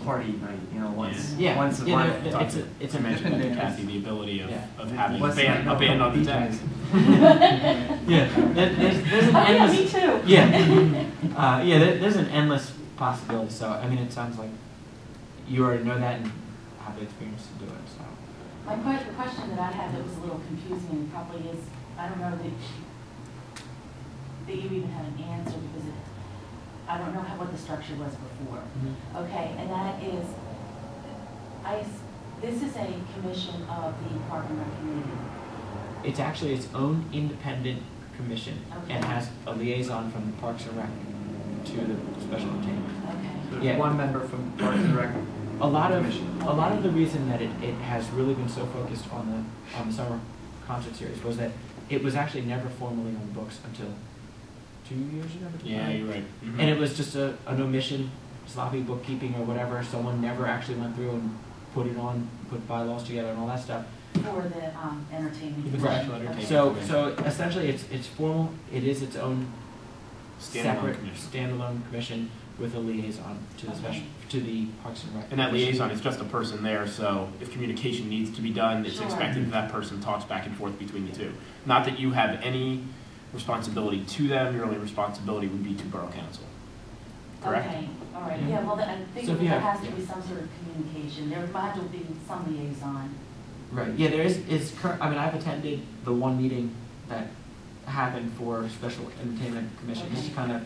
party night, once Yeah. once a Yeah, month. it's I a mentioned Different to bands. Kathy the ability of, Yeah. of having What's a that? band on the DJs. deck. yeah. There's an Oh, yeah, endless. me too. Yeah, there's an endless possibility. So I mean, it sounds like you already know that and have the experience to do it. So The question that I had that was a little confusing, and probably is, I don't know that you even had an answer, because I don't know what the structure was before. Okay, and that is, this is a commission of the Park and Rec Committee. it's actually its own independent commission and Okay. has a liaison from the Parks and Rec to the special entertainment. Okay. There's Yeah. one member from Parks and Rec. A lot Commission. of the reason that it has really been so focused on the summer concert series was that it was actually never formally on the books until 2 years ago. Yeah, you're right. Mhm. And it was just an omission, sloppy bookkeeping or whatever. Someone never actually went through and put bylaws together and all that stuff. For the entertainment. The commission. actual entertainment. Okay. So essentially, it's formal. It is its own Standalone separate commission. standalone commission with a liaison to the Okay. to the Parks and Rec. And that Commission. liaison is just a person there, so if communication needs to be done, it's Sure. expected that that person talks back and forth between the two. Not that you have any responsibility to them, your only responsibility would be to Borough Council. Correct? Okay, all right, Mhm. yeah, well, I So think if you there have- has to be some sort of communication, there might have to be some liaison. Right. Yeah, there is. I mean, I've attended the one meeting that happened for Special Entertainment Commission just to kind of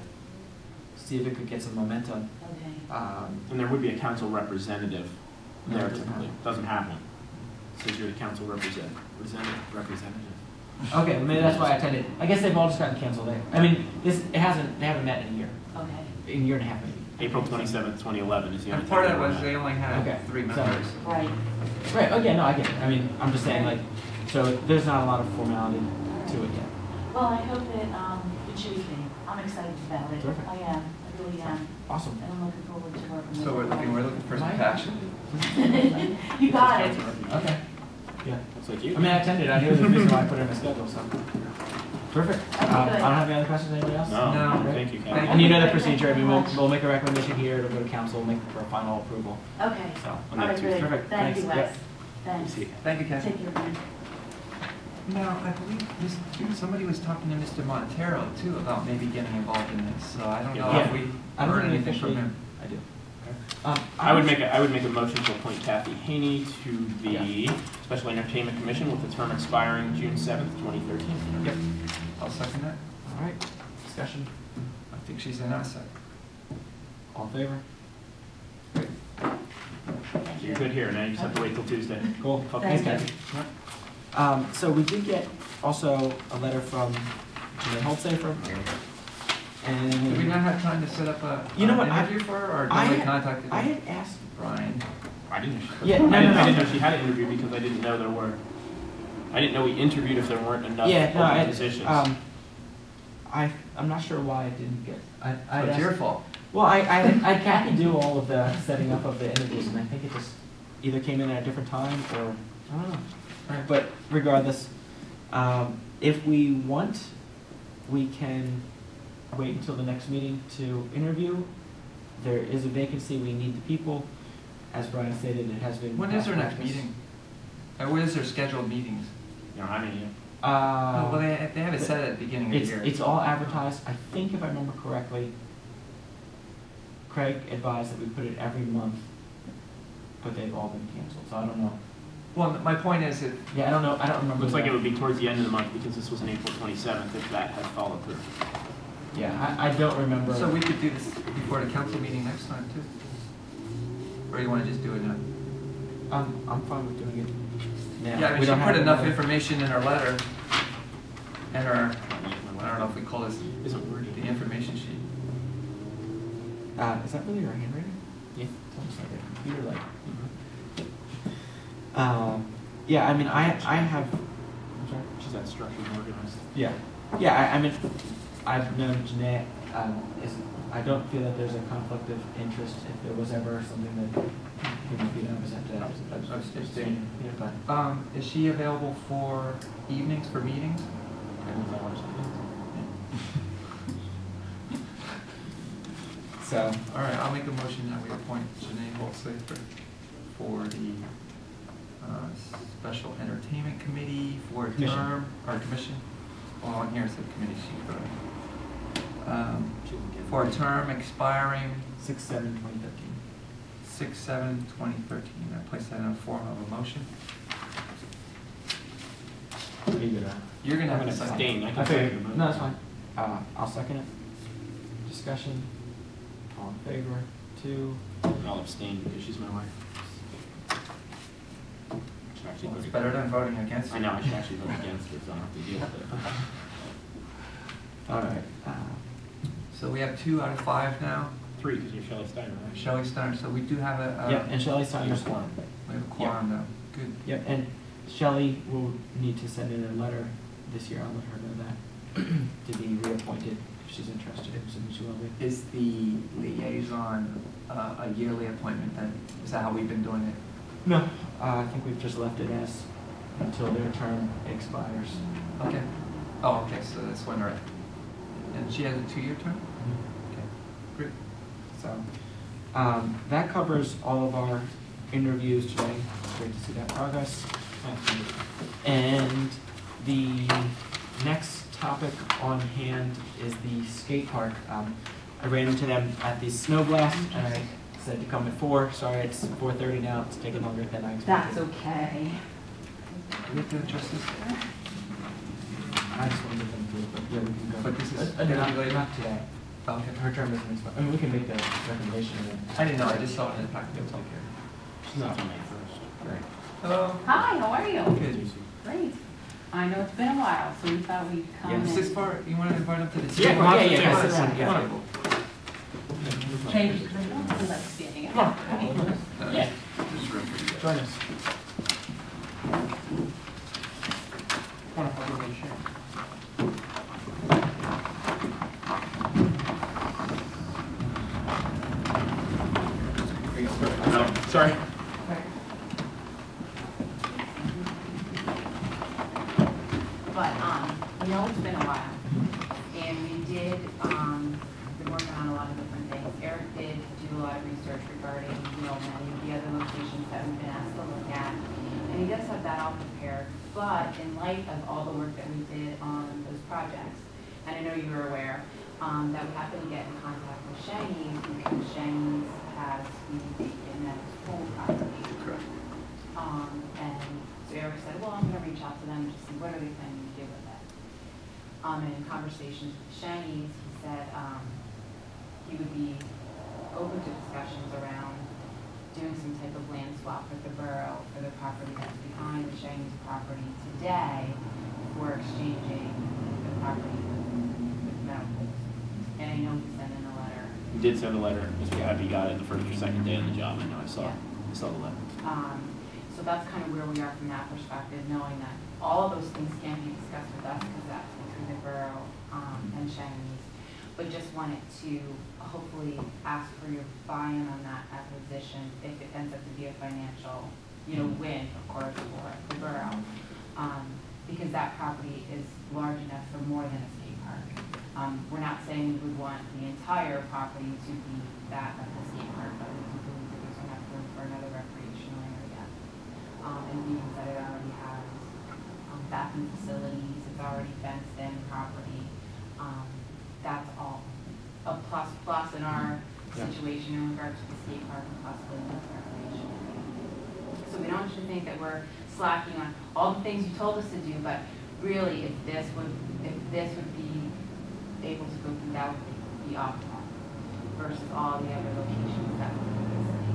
see if it could get some momentum. Okay. And there would be a council representative No, there it doesn't typically. have Doesn't have one. Says you're the council representative. Okay, well, maybe that's why I attended. I guess they've all just gotten canceled. I mean, they haven't met in a year, Okay, in a year and a half maybe. April 27th, 2011 is the only And part of time it I was remember they only had Okay. 3 So- members. right. Right. Okay. No, I get it. I mean, I'm just saying, like, so there's not a lot of formality to it yet. Well, I hope that you choose me. I'm excited about it. Terrific. I am, I really am. Awesome. And I'm looking forward to working with So we're looking for some Mike? passion. You got it. Okay. Yeah. It's like you. I mean, I attended. I knew the reason why I put it in my schedule. So perfect. Okay, good. I don't have any other questions. Anybody else? No, No. thank you, Thank Kathy. And you know the Thank you procedure. I mean, very we'll, much. we'll make a recommendation here. It'll go to council. We'll make for final approval. Okay. So All on right, that Tuesday. good. Perfect. Thank you, Thanks. Wes. Thanks. See you. Thank you, Kathy. Take care, man. Now, I believe somebody was talking to Mr. Montero too about maybe getting involved in this, so I don't know Yeah. if we I don't heard think we anything from officially. him. I do. I would make a motion to appoint Kathy Haney to the Special Entertainment Commission with the term expiring June 7th, 2013. Yep, I'll second that. All right. Discussion. I think she's an asset. All in favor? You're good here, now you just have to wait till Tuesday. Cool. Okay. Thanks, Kathy. So we did get also a letter from Jimmy Holtsafer. Do we not have time to set up a You know what, interview for her, or I do we had- contact I had asked, Brian? I didn't know she. Yeah, no, I no, no. didn't know she had an interview because I didn't know there were. I didn't know we interviewed if there weren't enough yeah, no, open positions. I'm not sure why I didn't get, So it's your fault. well, I had Kathy do all of the setting up of the interviews, and I think it just either came in at a different time, or, I don't know. Right. But regardless, if we want, we can wait until the next meeting to interview. There is a vacancy, we need the people. As Brian stated, it has been. When is their next practice. meeting? Or when is their scheduled meetings? You know, I mean, Oh, well, they have it set at the beginning of the It's, year. it's all advertised. I think if I remember correctly, Craig advised that we put it every month, but they've all been canceled, so I don't know. Well, my point is, if Yeah, I don't know, I don't remember. looks like that. it would be towards the end of the month because this was on April 27th. If that had followed through. Yeah, I don't remember. so, we could do this before the council meeting next time too. Or you want to just do it now? I'm fine with doing it now. Yeah, I mean, We she don't put have enough another- information in her letter, and her, I don't know if we call this Isn't worded. the information sheet. Is that really your handwriting? Yeah. It's almost like a computer like. Mhm. Yeah, I mean, I have. I'm sorry. She's that structured and organized. Yeah, yeah. I mean, I've known Jeanette. I don't feel that there's a conflict of interest. If there was ever something that we might be opposite to, I was abstaining. Yeah, but Is she available for evenings for meetings? I don't know what she so All right, I'll make a motion that we appoint Janae Holtsafer for the Special Entertainment Committee for a Commission. term, or commission. Well, on here it said committee sheet, but for a term expiring 6/7/2013. 6/7/2013. I place that in the form of a motion. Leave it. You're gonna I'm have gonna to sign. abstain. I I can figured. second the No, that's motion. fine. I'll second it. Discussion. All in favor? 2. I'll abstain because she's my wife. I should actually Well, it's vote better against. than voting against. I know, I should actually vote against it, so I don't have to deal with it. All right. So we have 2 out of 5 now. 3, because you're Shelley Steiner, right? Shelley Steiner, so we do have a, Yep, and Shelley signed Here's this one. one. we have a quorum now. Good. Yep, and Shelley will need to send in a letter this year. I'll let her know that to be reappointed if she's interested. Assuming she will be. Is the liaison a yearly appointment then? Is that how we've been doing it? No, I think we've just left it as until their term expires. Okay. Oh, okay, so that's when they're, and she has a 2-year term? Okay, great. So that covers all of our interviews today. It's great to see that progress. And the next topic on hand is the skate park. I ran into them at the snow blast, and I said to come at 4. Sorry, it's 4:30 now. It's taking longer than I expected. That's okay. Do we have to adjust this? I just wanted them to, but yeah, we can go. But this is gonna be not, later? not today. Oh, okay. Her term doesn't expire. I mean, we can make the recommendation. And then I didn't know, I just saw it in the packet. It's okay. She's not till May 1st. Great. Hello. Hi, how are you? Good. Great. I know it's been a while, so we thought we'd come Yeah, and Is this part, you want to invite them to the Yeah, table? yeah, yeah, Come on, sit down, come yeah. on. change, because I don't really like standing up. Uh, Yeah. There's room for you guys. Join us. Sorry. But, we know it's been a while, and we did, been working on a lot of different things. Eric did do a lot of research regarding, many of the other locations that we've been asked to look at, and he does have that all prepared. But in light of all the work that we did on those projects, and I know you were aware, that we happened to get in contact with Shaggy's, because Shaggy's has the Emmaus pool property. Correct. And so Eric said, well, I'm gonna reach out to them to see what are they planning to do with it. And in conversations with Shaggy's, he said, he would be open to discussions around doing some type of land swap with the borough for the property that's behind the Shang's property today for exchanging the property with metal pools. And I know he sent in a letter. You did send a letter. Mr. Happy got it the first or second day on the job. I know. I saw the letter. So that's kind of where we are from that perspective, knowing that all of those things can be discussed with us because that's between the borough and Shang's. But just wanted to hopefully ask for your buy-in on that acquisition if it ends up to be a financial, win, of course, for the borough. Because that property is large enough for more than a skate park. We're not saying we would want the entire property to be that of the skate park, but we do believe that there's enough room for another recreational area. And means that it already has bathroom facilities, it's already fenced in property. That's all a plus in our situation in regards to the skate park and possibly the recreational area. So we don't want you to think that we're slacking on all the things you told us to do, but really if this would be able to go through, that would be optimal versus all the other locations that we previously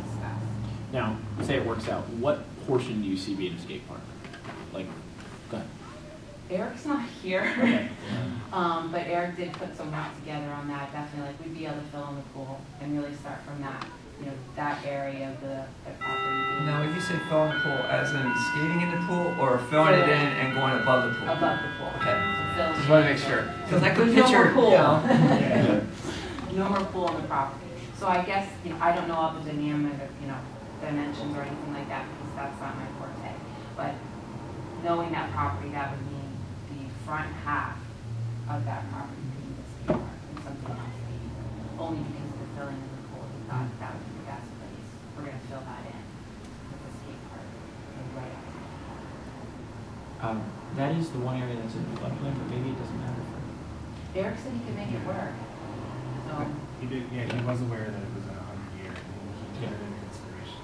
discussed. Now, say it works out. What portion do you see being a skate park? Like, go ahead. Eric's not here, Okay. but Eric did put some work together on that. Definitely, like we'd be able to fill in the pool and really start from that, that area of the property. Now, when you say fill in the pool, as in skating in the pool, or filling it in and going above the pool? Above the pool. Okay. So fill Just in want to make sure. Because I could There's no picture, more pool. Yeah. No more pool on the property. So I guess, I don't know all the dynamic of, dimensions or anything like that because that's not my forte. But knowing that property, that would mean the front half of that property being the skate park and something else being, only because of the filling in the pool, we thought that would be the best place. We're gonna fill that in with the skate park and right up. That is the one area that's in the floodplain, but maybe it doesn't matter for. Eric said he could make it work. So, He did, yeah, he was aware that it was a 100-year, and he took it into consideration.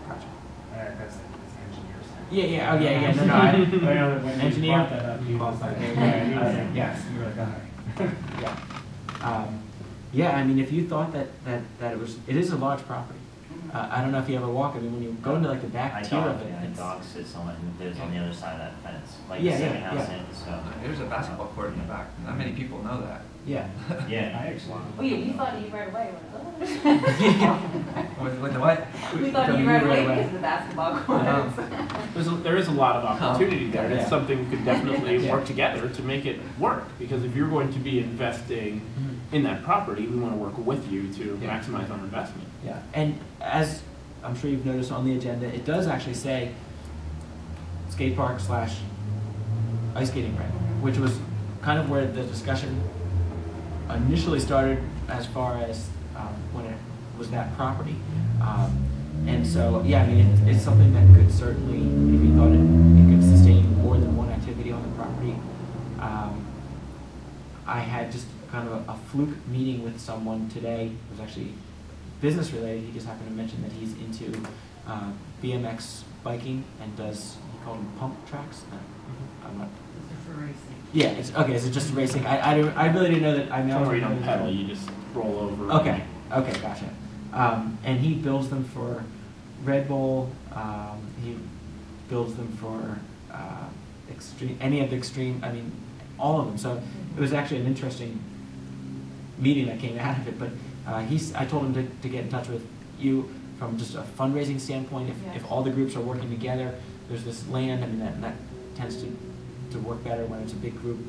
Gotcha. That's it, it's engineers. Yeah, oh yeah, no, I know that when engineer. you brought that up, he was like, yeah, he was like, yes, you were like, all right. Yeah. Yeah, I mean, if you thought that it is a large property. I don't know if you ever walk. I mean, when you go into like the back tier of it, the dog sits on there's on the other side of that fence, like Yeah, the second yeah, house yeah. in, so. There's a basketball court in the back. Not many people know that. yeah. Yeah. I actually. oh yeah, we thought of you right away. We're like, oh. With the what? We thought of you right away because of the basketball court. There is a lot of opportunity there. Yeah. It's something we could definitely Yeah. work together to make it work. Because if you're going to be investing in that property, we want to work with you to Yeah. maximize our investment. Yeah, and as I'm sure you've noticed on the agenda, it does actually say skate park / ice skating rink, which was kind of where the discussion initially started as far as when it was that property. And so, yeah, I mean, it's something that could certainly, if you thought it could sustain more than one activity on the property. I had just kind of a fluke meeting with someone today. It was actually business related. He just happened to mention that he's into BMX biking and does, he called them pump tracks. I'm not. For racing. Yeah, it's okay. Is it just racing? I really didn't know that. I know. Don't worry, you don't pedal. You just roll over. Okay. Okay. Gotcha. And he builds them for Red Bull. He builds them for extreme, any of the extreme. I mean, all of them. So it was actually an interesting meeting that came out of it. But I told him to get in touch with you from just a fundraising standpoint. If all the groups are working together, there's this land. I mean, that tends to work better when it's a big group.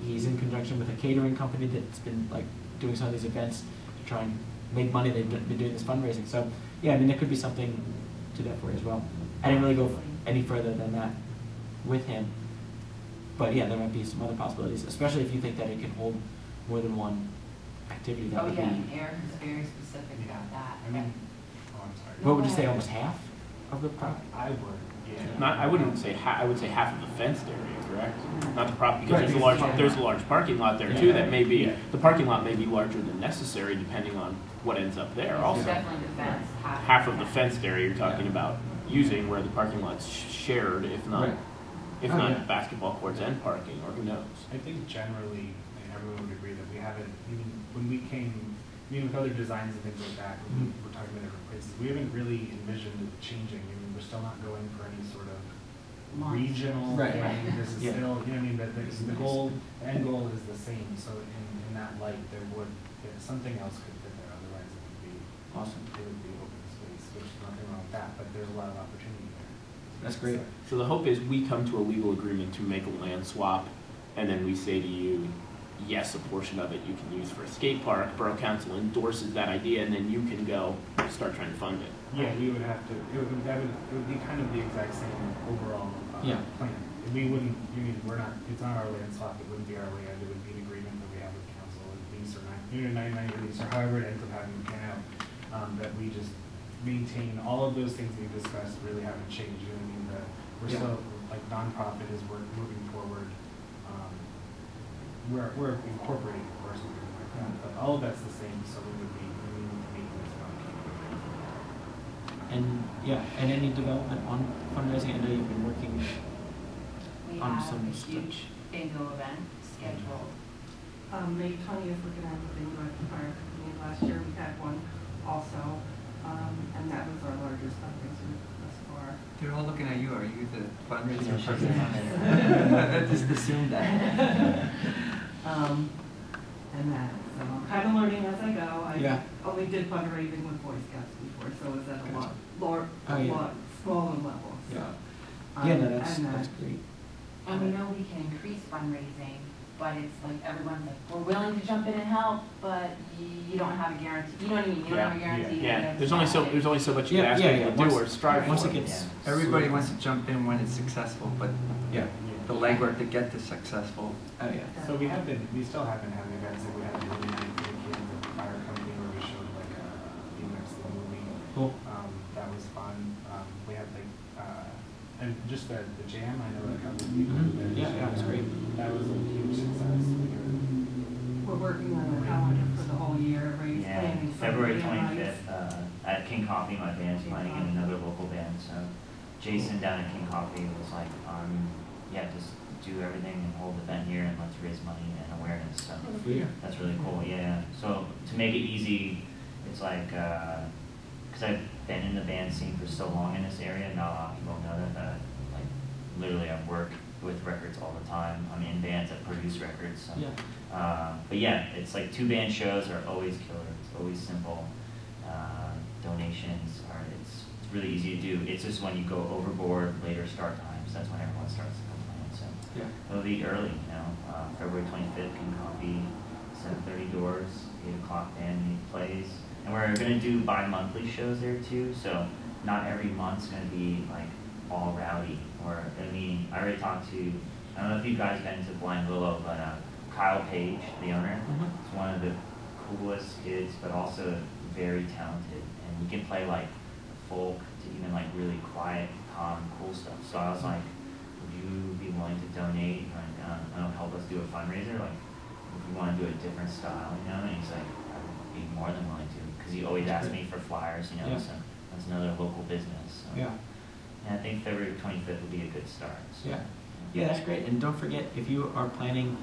He's in conjunction with a catering company that's been like doing some of these events to try and make money. They've been doing this fundraising. So yeah, I mean, there could be something to that for you as well. I didn't really go any further than that with him. But yeah, there might be some other possibilities, especially if you think that it can hold more than one activity. That Oh would yeah, be. Eric is very specific about that. I mean, oh, I'm sorry. What would you say? Almost half of the property? I would, yeah. Not, I wouldn't say half. I would say half of the fenced area, correct? Not the property, because Right, there's a large parking lot there Yeah. too. That may be Yeah. the parking lot may be larger than necessary, depending on what ends up there. It's Also, definitely the fence. half of the fenced area you're talking Yeah. about using, where the parking lot's shared, if not Right. if Oh, not yeah. basketball courts and parking, or who knows? I think generally, everyone would agree that we haven't, even when we came I mean, with other designs and things like that, when we're talking about different places, we haven't really envisioned it changing. I mean, we're still not going for any sort of regional Right. thing. This is Yeah. still, you know what I mean, but the goal, the end goal is the same. So in that light, there would, something else could fit there, otherwise it would be, Awesome. it would be open space, which is nothing wrong with that, but there's a lot of opportunity there. That's great. So the hope is we come to a legal agreement to make a land swap, and then we say to you, yes, a portion of it you can use for a skate park. Borough Council endorses that idea, and then you can go start trying to fund it. Yeah, we would have to, it would be kind of the exact same overall plan. We wouldn't, it's not our land swap, it wouldn't be our land, it would be an agreement that we have with council, a lease or 99 lease, or however it ends up having to pan out, that we just maintain all of those things we've discussed really haven't changed, you know what I mean? We're still, like, nonprofit is we're moving forward, we're incorporating, of course, something like that, but all of that's the same, so we need to meet this And any development on fundraising? I know you've been working We on have some a stuff. huge bingo event scheduled. May 20th, we're gonna have a bingo at the fire company. Last year we had one also, and that was our largest fundraiser thus far. They're all looking at you. Are you the fundraiser Yeah, person? yeah. I just assumed that. And that, so I'm kind of learning as I go. Yeah. I only did fundraising with Boy Scouts before, so it was at a lot, Oh, yeah. smaller level, so. Yeah. Yeah, no, that's great. And we know we can increase fundraising, but it's like everyone's like, we're willing to jump in and help, but you don't have a guarantee, you know what I mean? You don't have a guarantee. Yeah, there's only so much you Yeah, ask yeah, people yeah. to do or strive Once for. it gets Everybody wants to jump in when it's successful, but yeah. the legwork to get to successful. Oh yeah. So we still have been having events, like we had the really nice big kids at the fire company where we showed like the movie. Cool. That was fun. We had like, and just the jam, I know a couple of people who did. Yeah, that was great. That was a huge success. We're working on the calendar for the whole year, everybody's Yeah, planning. February something nice. 25th, at King Coffee, my band's playing in another local band, so Jason down at King Coffee was like, yeah, just do everything and hold the event here and let's raise money and awareness, so Yeah. that's really cool, yeah. So to make it easy, it's like, because I've been in the band scene for so long in this area, not a lot of people know that, like, literally I work with records all the time. I'm in bands that produce records, so. Yeah. But yeah, it's like 2-band shows are always killer. It's always simple. Donations are, it's really easy to do. It's just when you go overboard, later start times, that's when everyone starts to complain. So Yeah. it'll be early, you know, February 25th, King Coffee, 7:30 doors, 8 o'clock band plays. And we're gonna do bi-monthly shows there too, so not every month's gonna be like all rowdy. Or, I mean, I already talked to, I don't know if you guys got into Blind Willow, but Kyle Page, the owner, is one of the coolest kids, but also very talented. And he can play like folk to even like really quiet, calm, cool stuff. So I was like, would you be willing to donate and help us do a fundraiser? Like, if we want to do a different style, you know? And he's like, I would be more than willing to, because he always asks me for flyers, you know? Yeah. So that's another local business. So. Yeah. And I think February 25th would be a good start. So. Yeah. Yeah, that's great. And don't forget, if you are planning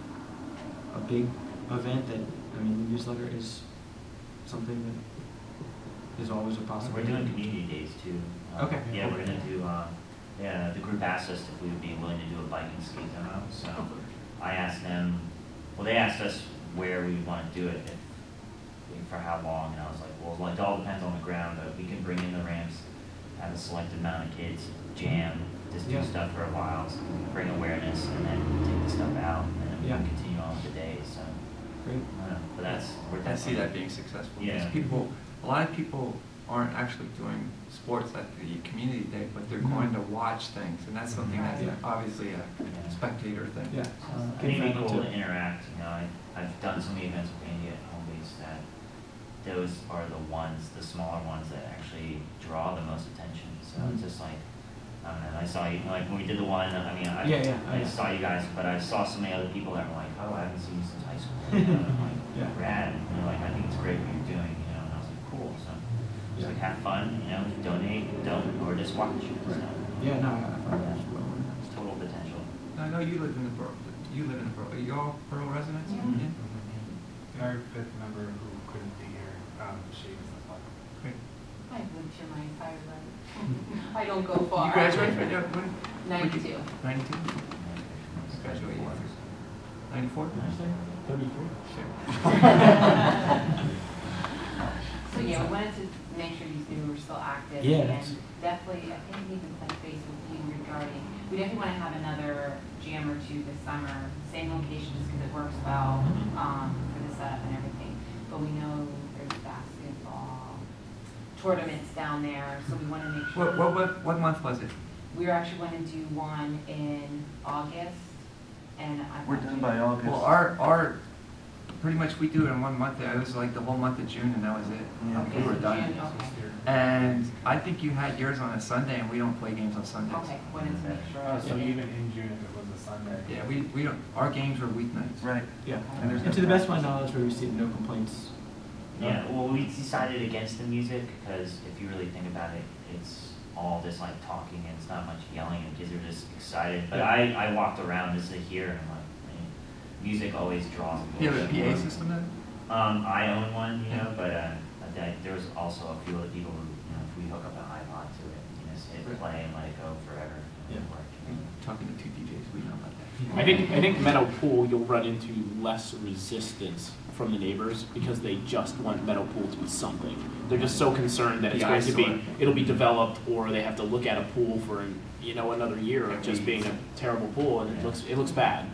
a big event, that, I mean, the newsletter is something that is always a So possibility. we're doing community days too. Okay. Yeah, we're gonna do, yeah, the group asked us if we would be willing to do a bike and skate demo, so I asked them, well, they asked us where we would wanna do it, for how long, and I was like, well, it all depends on the ground, but we can bring in the ramps, have a selected amount of kids, jam, just do Yeah. stuff for a while, so we can bring awareness, and then take the stuff out, and then we Yeah. can continue on with the day, so. Great. I don't know, but that's, we're I see definitely- that being successful. Because Yeah. a lot of people aren't actually doing sports at the community day, but they're going to watch things, and that's something that's Yeah. obviously a spectator thing. Yeah. I think it'd be cool to interact, you know, I've done so many events with Andy at home base that those are the ones, the smaller ones that actually draw the most attention, so it's just like, I don't know, I saw you, like, when we did the one, I mean, I saw you guys, but I saw so many other people that were like, oh, I haven't seen you since high school, you know, and I'm like, Yeah. rad, and they're like, I think it's great what you're doing, you know, and I was like, cool, so, just like, have fun, you know, donate, don't, or just watch, so. Yeah, no, I find that as well. It's total potential. I know you live in the borough. You live in the borough. Are you all borough residents? Mhm. Yeah. And our fifth member who couldn't be here, she was the father. Great. I've lived here my entire life. I don't go far. You graduated from there? 92. 92? Graduated. 94? 34. So yeah, we wanted to make sure you knew we were still active. Yeah, And that's- definitely, I think we can touch base with you regarding, we definitely want to have another jam or two this summer. Same location just because it works well for the setup and everything. But we know there's basketball tournaments down there, so we want to make sure. What month was it? We're actually going to do one in August, and I. We're done by August. Well, our, pretty much we do it in 1 month. It was like the whole month of June and that was it. Yeah. Okay, We were so done. June, okay. And I think you had yours on a Sunday and we don't play games on Sundays. Okay, wanted to make sure. Oh, so even in June, if it was a Sunday. Yeah, we don't, our games were weeknights. Right. Yeah. And there's And to the best of my knowledge, we received no complaints. Yeah, well, we decided against the music because if you really think about it, it's all just like talking and it's not much yelling and kids are just excited. But Yeah. I walked around just to hear and I'm like, man, music always draws me. You have a PA system then? I own one, you know, but there was also a few other people who, you know, if we hook up an iPod to it, you just hit play and let it go forever. Yeah. It'll work. Talking to two DJs, we know about that. I think Meadow Pool, you'll run into less resistance from the neighbors because they just want Meadow Pool to be something. They're just so concerned that it's The going to be, eyesore. it'll be developed, or they have to look at a pool for, you know, another year of just being a terrible pool, and it looks bad.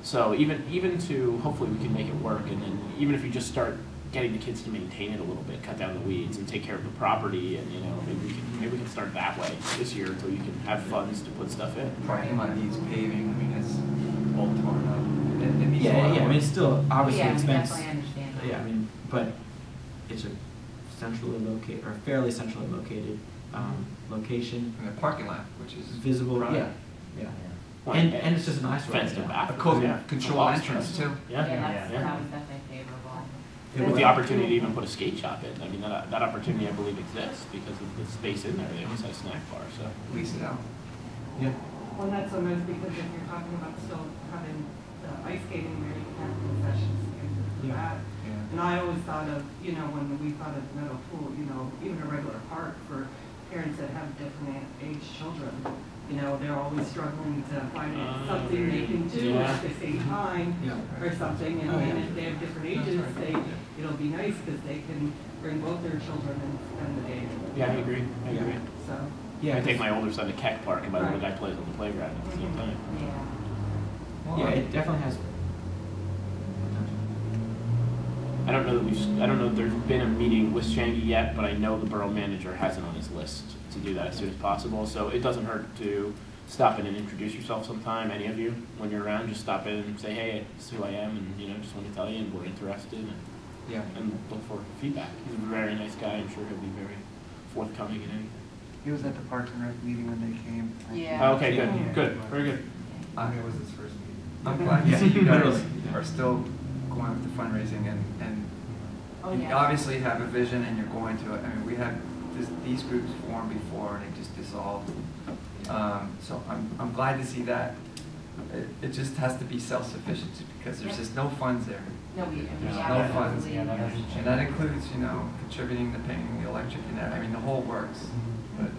So even to, hopefully we can make it work, and then even if you just start getting the kids to maintain it a little bit, cut down the weeds and take care of the property, and you know, maybe we can start that way this year until you can have funds to put stuff in. Parking lot needs paving, I mean, it's all torn up. It needs a lot Yeah, of yeah, I mean, work. it's still obviously Yeah, we expense. definitely understand that. Yeah, I mean, but it's a centrally located, or fairly centrally located location, And the parking lot, which is. visible, prime. yeah, yeah. Well, And it's just an eyesore. fenced right in now. back. A code Yeah. control Lots of entrance stuff. too. Yeah. That Yeah. was definitely favorable. With the opportunity to even put a skate shop in, I mean, that opportunity I believe exists because of the space in there. They always have a snack bar, so. Lease it out. Yeah. Well, that's so nice because if you're talking about still having the ice skating there, you can have concessions into Yeah. that. Yeah. And I always thought of, you know, when we thought of Meadow Pool, you know, even a regular park for parents that have different age children, you know, they're always struggling to find something they can do Yeah. at the same time Yeah. or something. And Oh, then yeah. if they have different ages, it'll be nice because they can bring both their children and spend the day. Yeah, I agree. I Yeah. agree. So, Yeah, I take my older son to Keck Park, and my little Right. guy plays on the playground at the same time. Yeah. yeah, it definitely has. I don't know that there's been a meeting with Shangy yet, but I know the borough manager has it on his list to do that as soon as possible. So it doesn't hurt to stop in and introduce yourself sometime, any of you, when you're around. Just stop in and say, hey, this is who I am, and you know, just want to tell you, and we're interested, Yeah. and look for feedback. He's a very nice guy. I'm sure he'll be very forthcoming in anything. He was at the Parks and Rec meeting when they came. Yeah. Okay, good, Yeah. good, very good. I think it was his first meeting. I'm glad to see you guys are still going with the fundraising and Oh, you yeah. obviously have a vision and you're going to it. I mean, we had these groups formed before and they just dissolved. So I'm glad to see that. It just has to be self-sufficient because there's just no funds there. No, we There's no funds. absolutely. And that includes, you know, contributing to paying the electric and that. I mean, the whole works. But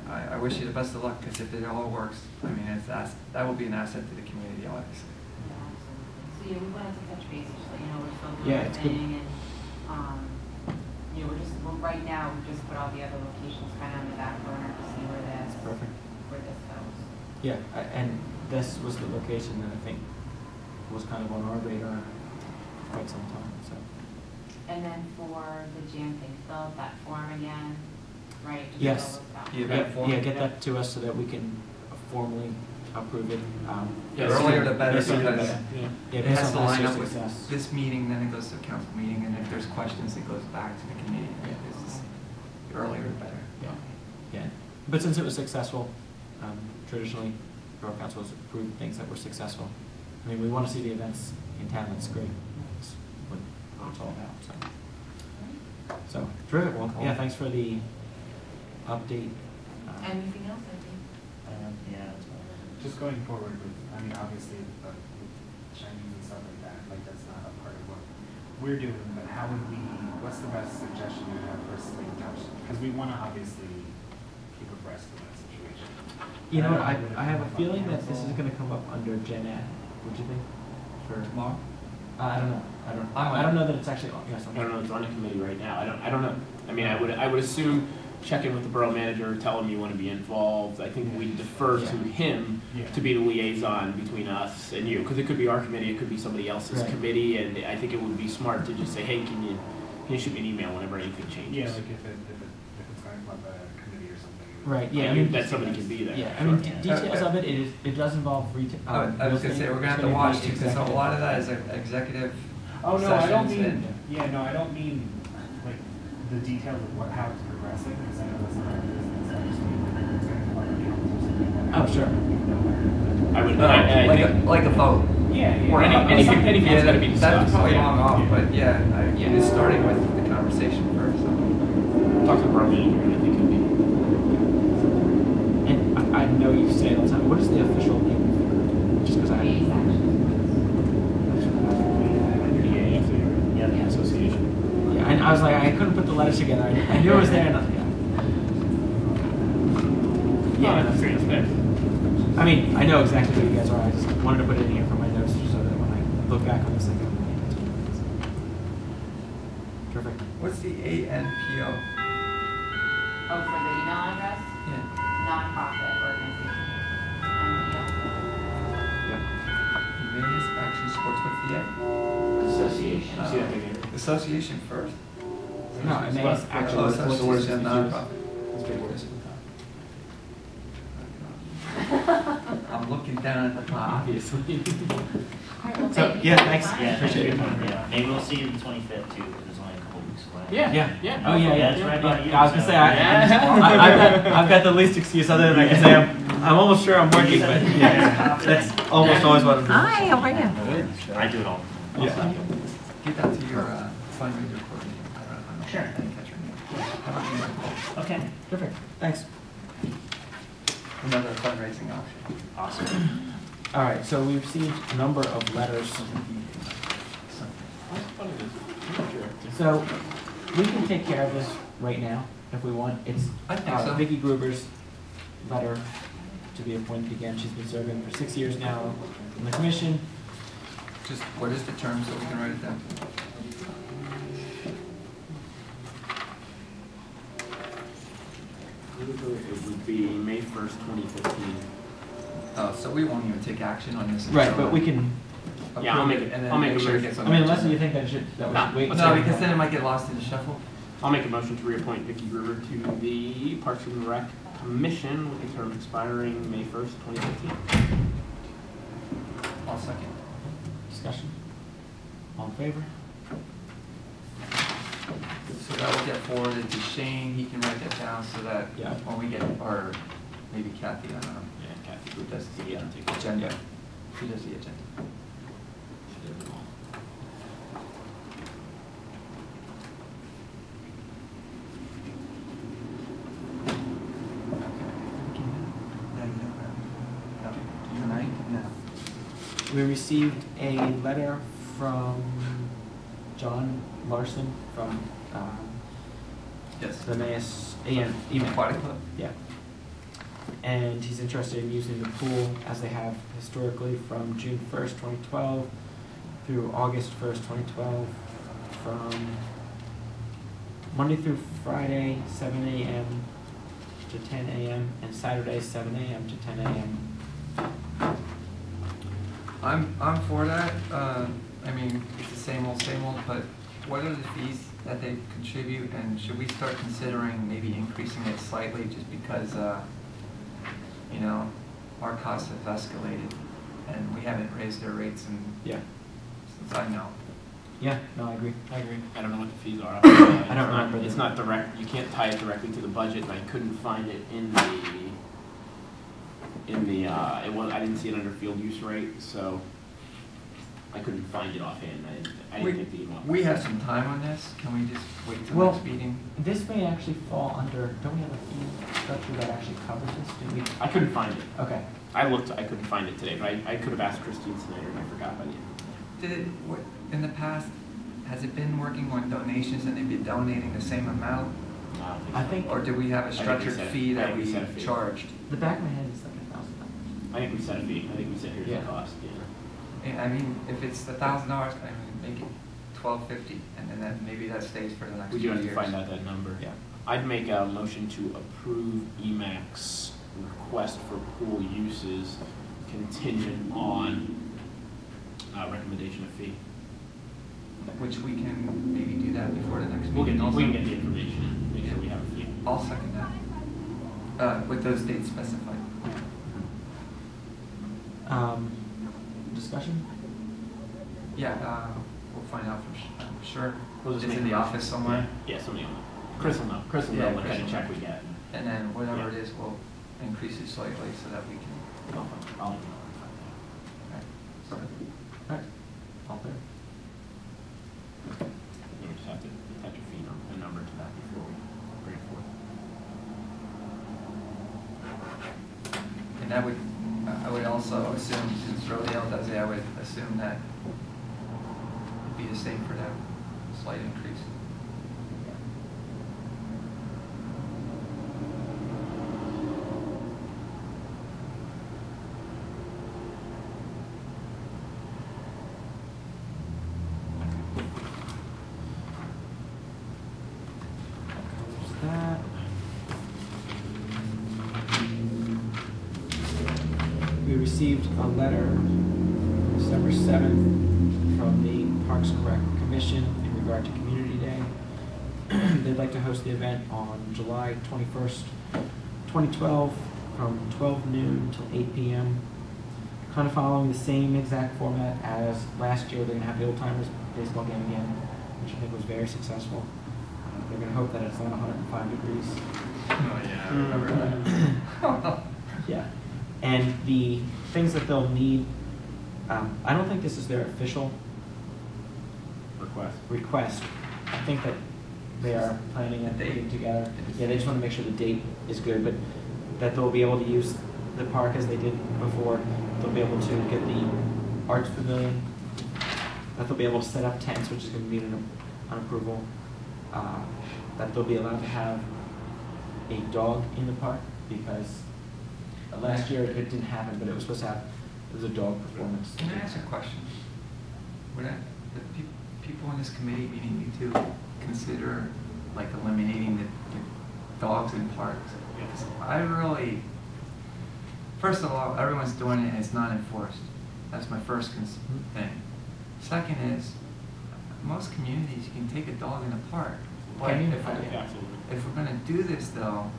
I wish you the best of luck because if it all works, I mean, that will be an asset to the community, obviously. Yeah, absolutely. So yeah, we wanted to touch base, just so you know, we're still doing Yeah, our it's good. thing, and, you know, right now, we just put all the other locations kind of on the back burner to see where Perfect. this goes. Yeah, and this was the location that I think was kind of on our radar for quite some time, so. And then for the jam thing, fill out that form again, right? Just Yes. fill those out. Yeah, that form. Yeah, get that to us so that we can formally approve it. Yeah, The earlier the better Yes, sooner the because better. Yeah. Yeah, it based has on to last line year's up with success. this meeting, then it goes to the council meeting, and if there's questions, it goes back to the committee. Yeah. The earlier the better. Yeah, yeah. But since it was successful, traditionally, Borough Council has approved things that were successful. I mean, we want to see the events in town, that's great. That's what it's all about, so. So, terrific, well, yeah, thanks for the update. Anything else, I think? Yeah, that's about it. Just going forward with, I mean, obviously, with Chinese and stuff like that, like, that's not a part of what we're doing, but how would we, what's the best suggestion you have for us to stay in touch? Because we want to obviously keep abreast of that situation. You know what, I don't know I have a if feeling it's that this is council. gonna come up under Gen Ed, would you think? For, Mark? I don't know, I don't know that it's actually, yes, I don't know, it's on a committee right now, I don't know. I mean, I would assume, check in with the borough manager, tell him you want to be involved. I think we defer to him Yeah. to be the liaison between us and you, because it could be our committee, it could be somebody else's Right. committee, and I think it would be smart to just say, hey, can you shoot me an email whenever anything changes? Yeah, like if it's going to come up a committee or something. right, yeah, I I mean, mean, that somebody can be there. yeah, I mean, Sure. details of it does involve retail. I was gonna say, we're gonna have to watch too, because a lot of that is executive Oh, no, I don't sessions mean, and. yeah, no, I don't mean like the details of how it's progressing, because I know that's not our business. I just mean like it's going to come up in council or something like that. Oh, sure. I would, No, I think, like a vote. Yeah, yeah. or anything's Yeah, gotta be discussed. that's probably yeah. long off, Yeah. but yeah, it's starting with the conversation first. So. Talk to the borough manager, and I think it'd be. And I know you say it all the time, what is the official name? Just because Phase action. Yeah, the association. Yeah, I was like, I couldn't put the letters together, I knew it was there, and I was like, Yeah, yeah. that's great, that's I mean, I know exactly who you guys are, I just wanted to put it in here for my notes, so that when I look back on this, I go, yeah, that's what it is. Perfect. What's the ANPO? Oh, for the email address? Yeah. Nonprofit organization. Emmaus Action Sports with the A. Association. See that big name? Association first. No, Emmaus Action. Oh, Sports association, with nonprofit. That's big words. I'm looking down at the top. Obviously. All right, well, So, thank you yeah, for your thanks. time. Yeah, Appreciate it. Yeah, maybe we'll see you the 25th too, because it's only a couple weeks away. Yeah. Yeah. Yeah. Oh, yeah, That's right about you. I was gonna say, Yeah. I've got the least excuse other than I can say I'm almost sure I'm working, but yeah, that's almost always what I'm doing. Hi, how are you? I do it all. Yeah. Get that to your fundraiser coordinator. I'm not sure. I didn't catch her name. How about you, Nicole? Okay. Perfect, thanks. Another fundraising option. Awesome. All right, so we received a number of letters. So we can take care of this right now if we want. It's I think so. Vicki Gruber's letter to be appointed again. She's been serving for 6 years now on the commission. Just, what is the term so we can write it down? It would be May 1st, 2015. Oh, so we won't even take action on this. Right, until but we can, Yeah, I'll approve make it it- and then I'll make make a sure it motion. gets I on mean, the unless agenda. you think that we should wait. No, because then it might get lost in the shuffle. I'll make a motion to reappoint Vicki Gruber to the Parks and Rec Commission with a term expiring May 1st, 2015. I'll second. Discussion. All in favor? So that will get forwarded to Shane, he can write that down so that Yeah. when we get, or maybe Kathy, I don't know, Yeah, Kathy. who does the Yeah. agenda. Who does the agenda? She did them all. Tonight? No. We received a letter from John Larson from Yes. the Emmaus email. Aquatic Club? Yeah. And he's interested in using the pool as they have historically from June 1st, 2012 through August 1st, 2012, from Monday through Friday, 7 a.m. to 10 a.m. and Saturday, 7 a.m. to 10 a.m. I'm for that, I mean, it's the same old, but what are the fees that they contribute, and should we start considering maybe increasing it slightly just because, you know, our costs have escalated, and we haven't raised their rates Yeah. since I know. Yeah, no, I agree. I agree. I don't know what the fees are. I don't remember It's them. not direct, you can't tie it directly to the budget, and I couldn't find it I didn't see it under field use rate, so I couldn't find it offhand. I didn't think the email. We have some time on this, can we just wait till Well, next meeting? This may actually fall under, don't we have a fee structure that actually covers this? Did we? I couldn't find it. Okay. I looked, I couldn't find it today, but I could have asked Christine Snyder, and I forgot by the end. Did it, in the past, has it been working on donations and they've been donating the same amount? I think Or do we have a structured set- fee I that think we we set a fee. charged? the back of my head is like $1,000. I think we set a fee. I think we said here's Yeah. the cost, yeah. I mean, if it's $1,000, I mean, make it $1,250, and then maybe that stays for the next We 2 do have years. to find out that number. Yeah. I'd make a motion to approve EMAC's request for pool uses contingent on recommendation of fee. Which we can maybe do that before the next We meeting also. can get the information, make sure we have a fee. I'll second that, with those dates specified. Discussion? Yeah, we'll find out for sure, I'm sure. We'll It's just in make the a office somewhere. Yeah, somebody will know. Chris will know. Chris will Yeah, know what Chris kind of will check know. we get. And then whatever Yeah. it is, we'll increase it slightly so that we can. I'll let you know. Sorry. All right, all there. You just have to attach a fee a number to that before we bring it forth. And that would, I would also assume, since Rodale does it, I would assume that it'd be the same for them, slight increase. Covers that. We received a letter December 7th from the Parks and Rec Commission in regard to Community Day. They'd like to host the event on July 21st, 2012, from 12 noon till 8 p.m. Kind of following the same exact format as last year. They're going to have the Old Timers baseball game again, which I think was very successful. They're going to hope that it's not 105 degrees. Oh, yeah, I remember that. Yeah. And the things that they'll need, I don't think this is their official request. I think that they are planning and putting together. Yeah, they just want to make sure the date is good, but that they'll be able to use the park as they did before. They'll be able to get the arts pavilion. That they'll be able to set up tents, which is going to be an approval. That they'll be allowed to have a dog in the park because last year it didn't happen, but it was supposed to have, it was a dog performance. Can I ask a question? Would the people in this committee meeting need to consider like eliminating the dogs in parks? Because I really, first of all, everyone's doing it and it's not enforced. That's my first thing. Second is, most communities, you can take a dog in a park. But Can you? if we're gonna do this though,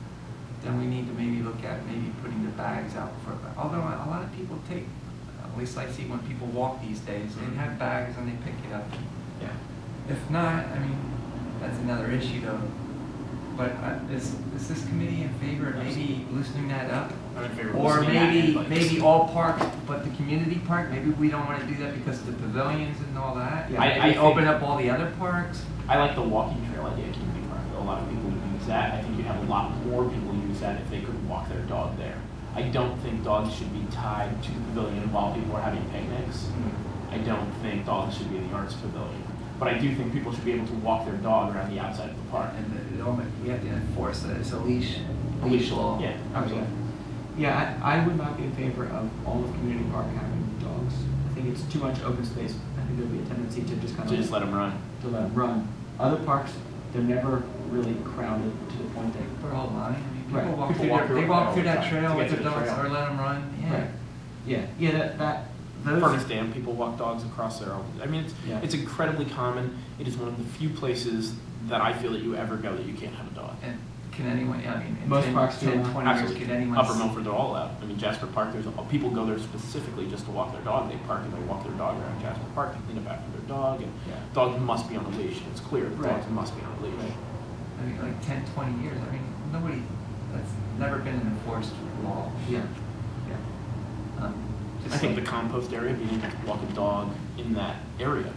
then we need to maybe look at maybe putting the bags out for, although a lot of people take, at least I see when people walk these days, they have bags and they pick it up. Yeah. If not, I mean, that's another issue though. But is this committee in favor of maybe loosening that up? I'm in favor of Or loosening that, maybe, but- maybe all parks, but the community park, maybe we don't wanna do that because of the pavilions and all that? Yeah, I Maybe think- open up all the other parks? I like the walking trail idea, community park. A lot of people would use that. I think you'd have a lot more people use that if they could walk their dog there. I don't think dogs should be tied to the pavilion while people are having picnics. I don't think dogs should be in the arts pavilion. But I do think people should be able to walk their dog around the outside of the park. And we have to enforce that, it's a leash law. Yeah. Okay. Yeah, I would not be in favor of all of community park having dogs. I think it's too much open space. I think there'll be a tendency to just kind So of just let them run. to let them run. Other parks, they're never really crowded to the point that. They're all mine. I mean, Right. people walk People through, walk they through walk all through the that time trail to with get the to the dogs trail. or let them run, yeah. Right. Yeah, those. Furnace Dam, people walk dogs across there. I mean, Yeah. it's incredibly common. It is one of the few places that I feel that you ever go that you can't have a dog. And can anyone, I mean, in Most 10, parks do 10, now. 20 years, Absolutely. can anyone? Upper Milford, they're all out. I mean, Jasper Park, people go there specifically just to walk their dog. They park and they walk their dog around Jasper Park to clean up after their dog. And Yeah. dogs must be on a leash. It's clear that Right. dogs must be on a leash. I mean, like 10, 20 years, I mean, nobody, that's never been an enforced law. Yeah. I think the compost area, being able to walk a dog in that area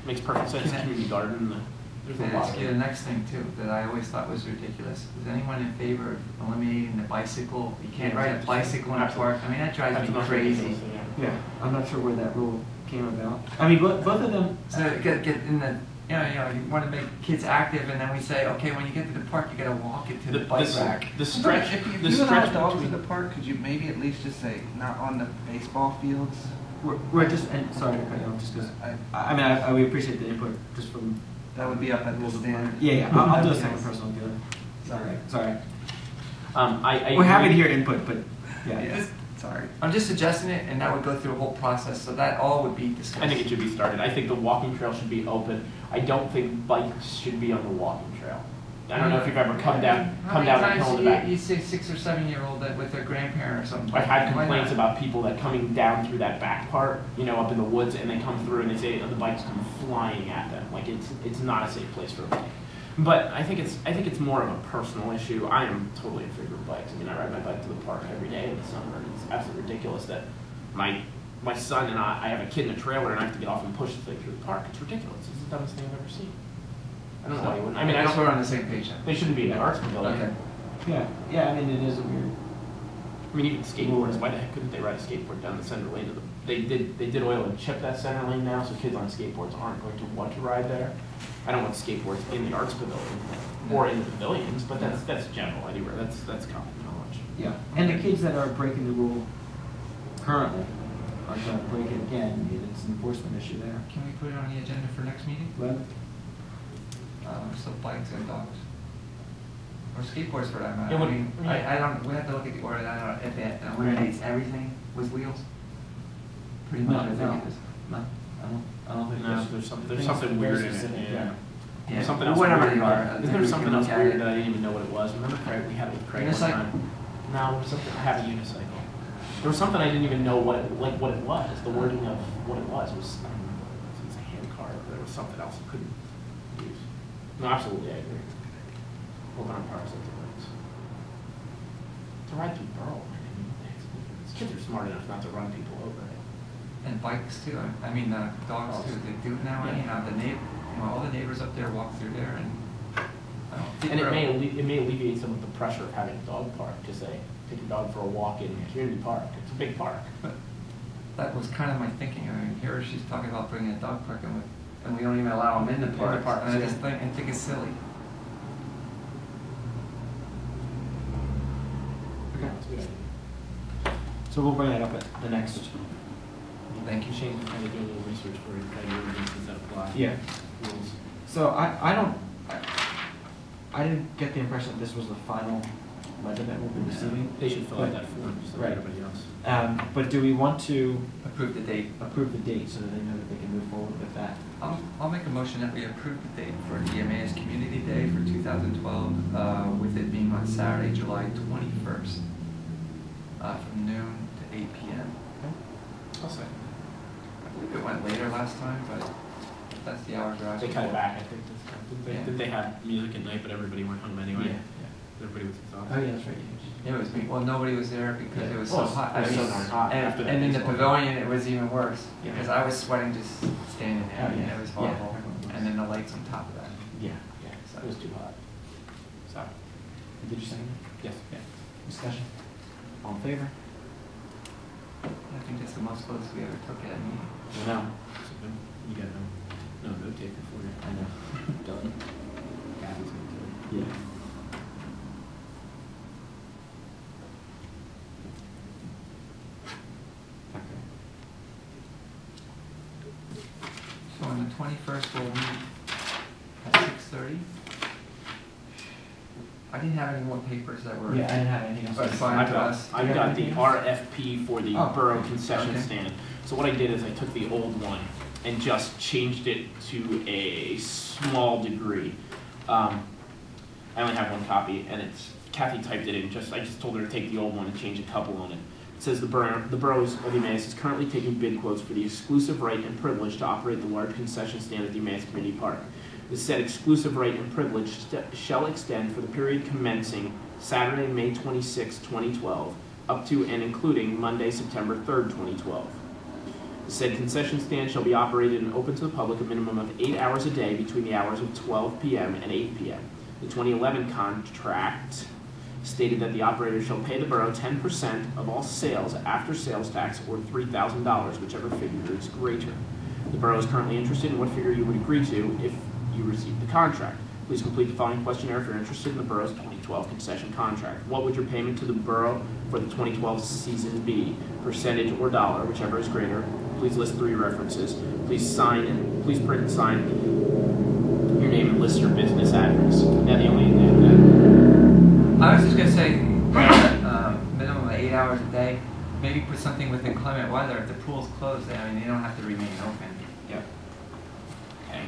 makes perfect sense. Can I- Community garden, there's Can a I lot ask of you the it. next thing too, that I always thought was ridiculous? Is anyone in favor of eliminating the bicycle? You can't ride a bicycle in a park, I mean, that drives That's me not crazy. ridiculous, yeah. Yeah, I'm not sure where that rule came about. I mean, both of them. So get in you want to make kids active, and then we say, okay, when you get to the park, you got to walk it to the bike rack. The stretch, If the you allow stretch dogs between in the park, could you maybe at least just say, not on the baseball fields? We're just, and sorry to cut you off, just because, I mean, we appreciate the input, just from, That would be up at the stand. yeah, I'll do a second person, I'll do it. Sorry. I We're happy to agree. hear input, but, yeah. Yeah. Sorry. I'm just suggesting it, and that would go through a whole process, so that all would be discussed. I think it should be started. I think the walking trail should be open. I don't think bikes should be on the walking trail. I don't know if you've ever come down the hill in the back. You see 6 or 7 year old that with their grandparent or something. I've had Why complaints not? about people that coming down through that back part, up in the woods, and they come through and they say the bikes come flying at them. Like it's not a safe place for a bike. But I think it's more of a personal issue. I am totally in favor of bikes. I mean, I ride my bike to the park every day in the summer, and it's absolutely ridiculous that my son and I have a kid in a trailer and I have to get off and push the thing through the park. It's ridiculous. It's the dumbest thing I've ever seen. I don't know why you wouldn't. I mean, I guess don't. we're on the same page then. They shouldn't be in the arts pavilion. Okay. Yeah, I mean, it is a weird, I mean, even skateboarders. Why the heck couldn't they ride a skateboard down the center lane of the? They did oil and chip that center lane now, so kids on skateboards aren't going to want to ride there. I don't want skateboards in the arts pavilion or in the pavilions, but that's general anywhere. That's common knowledge. yeah. And the kids that are breaking the rule currently are going to break it again. It's an enforcement issue there. Can we put it on the agenda for next meeting? But So bikes and dogs. Or skateboards for that matter. Yeah, I mean, yeah. I don't, we have to look at the order, I don't know if it eliminates everything with wheels. Pretty much, I think it is. No, I don't think No, there's something weird in it. specific, Yeah. Yeah, There's something else whatever weird. they are. I Isn't think there we something can else look at weird it. that I didn't even know what it was? Remember Craig? We had it with Craig one Unicycle? time. No, there was something. I have a unicycle. There was something I didn't even know what it was. The wording of what it was I don't remember what it was. It was a hand car, but there was something else I couldn't use. No, absolutely, I agree. Open on parks like the bikes. To ride through Burl, I mean, kids are smart enough not to run people over. And bikes too, I mean, dogs too, they do it now anyhow, all the neighbors up there walk through there and, I don't think. And it may alleviate some of the pressure of having a dog park to say, take your dog for a walk in a community park. It's a big park. But that was kind of my thinking, I mean, here she's talking about bringing a dog park in and we don't even allow them in the park. parks, And I yeah. just think it's silly. Okay, that's a good idea. So we'll bring that up at the next. Thank you. Shane, kind of do a little research for you, kind of ordinances that apply. Yeah. Rules. So I didn't get the impression that this was the final letter that we'll be receiving. They should fill out that form, just like Right. everybody else. But do we want to Approve the date. approve the date so that they know that they can move forward with that? I'll make a motion that we approve the date for the Emmaus Community Day for 2012, with it being on Saturday, July 21st, from noon to 8 p.m. I'll say. I believe it went later last time, but that's the hours we're They asking cut it for. back, I think, this time. Did they have music at night, but everybody went home anyway? Yeah. Everybody was exhausted. Oh, yeah, that's right. It was, well, nobody was there because it was so Well, hot. it was I mean, so darn hot after that and in the baseball. pavilion, it was even worse, Yeah. because I was sweating just standing there, Oh, and yeah. it was Yeah. horrible. And then the lights on top of that. Yeah, it was too hot. Sorry. Did you say that? Yes. Yeah. Discussion? All in favor? I think that's the most close we ever took at a meeting. Well, now, you got no note taker for you. I know. Done. Gabby's gonna do it. Yeah. Okay. So on the 21st, we'll meet at 6:30. I didn't have any more papers that were. Yeah, I didn't have anything else. But fine. I've got, us. I've got the RFP for the Oh. borough concession Okay. stand. So what I did is I took the old one and just changed it to a small degree. I only have one copy, and it's Kathy typed it in. I just told her to take the old one and change a couple on it. It says the boroughs of Emmaus is currently taking bid quotes for the exclusive right and privilege to operate the large concession stand at the Emmaus Community Park. The said exclusive right and privilege shall extend for the period commencing Saturday, May 26, 2012, up to and including Monday, September 3rd, 2012. The said concession stand shall be operated and open to the public a minimum of 8 hours a day between the hours of 12 p.m. and 8 p.m. The 2011 contract stated that the operator shall pay the borough 10% of all sales after sales tax, or $3,000, whichever figure is greater. The borough is currently interested in what figure you would agree to if you received the contract. Please complete the following questionnaire if you're interested in the borough's 2012 concession contract. What would your payment to the borough for the 2012 season be? Percentage or dollar, whichever is greater. Please list 3 references. Please print and sign your name and list your business address. Now the only thing I was just gonna say, minimum of 8 hours a day. Maybe put something with inclement weather. If the pool's closed, I mean, they don't have to remain open. Yep. Okay.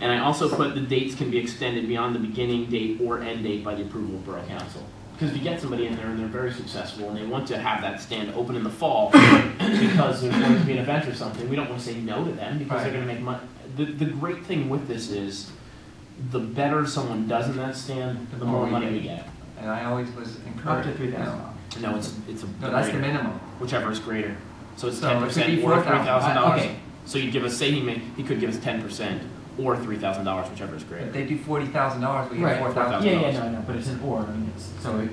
And I also put the dates can be extended beyond the beginning date or end date by the approval of Borough Council. Because if you get somebody in there and they're very successful and they want to have that stand open in the fall because there's going to be an event or something, we don't want to say no to them because they're going to make money. The great thing with this is the better someone does in that stand, the more money we get. And I always was encouraged. Up to $3,000. No, it's a No, that's the minimum. whichever is greater. So it's So it could 10% be or $4,000. $3,000. Okay. So you'd give us, say he could give us 10% or $3,000, whichever is greater. If they do $40,000, we Right. get $4,000. Yeah, no, but it's an or, I mean, it's, so it,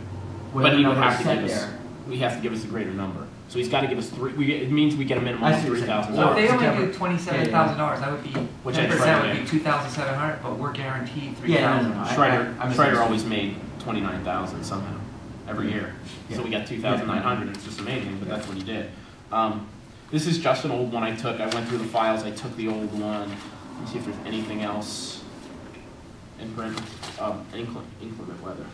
But he would whatever have to set give us, there. we have to give us a greater number. So he's got to give us it means we get a minimum I of see what you're saying. $3,000. So if they only Whichever. do $27,000, that would be, Which I 10% tried would to be $2,700, but we're guaranteed $3,000. Yeah, no. I'm Schreider always made 29,000 somehow every year. So Yeah. we got 2,900. It's just amazing, but that's what he did. This is just an old one I took. I went through the files. I took the old one. Let me see if there's anything else in print. Inclement weather.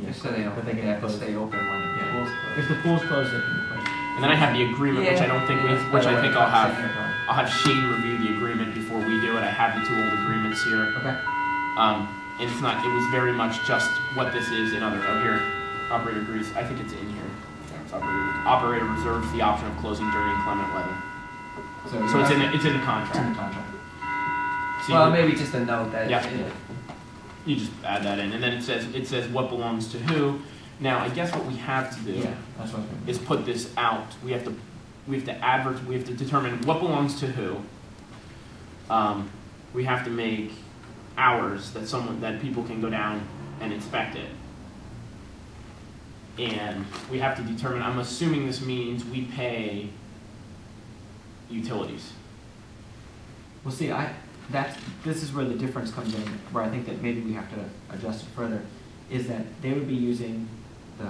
Just so they don't But they think they can have to close. stay open when the Yeah. pool's closed. If the pool's closed, they can be closed. And then I have the agreement, which I don't think which I think I'll have. No problem. I'll have Shane review the agreement before we do it. I have the 2 old agreements here. Okay. And it's not, it was very much just what this is in other, oh here, operator agrees, I think it's in here. Yeah, it's operator reserves the option of closing during inclement weather. So it's in the It's in the contract. contract. So Well, you, maybe just a note that. Yeah. you just add that in, and then it says what belongs to who. Now, I guess what we have to do Yeah, that's what I was gonna is put this out. We have to determine what belongs to who. We have to make hours that people can go down and inspect it. And we have to determine, I'm assuming this means we pay utilities. Well, see, this is where the difference comes in, where I think that maybe we have to adjust it further, is that they would be using the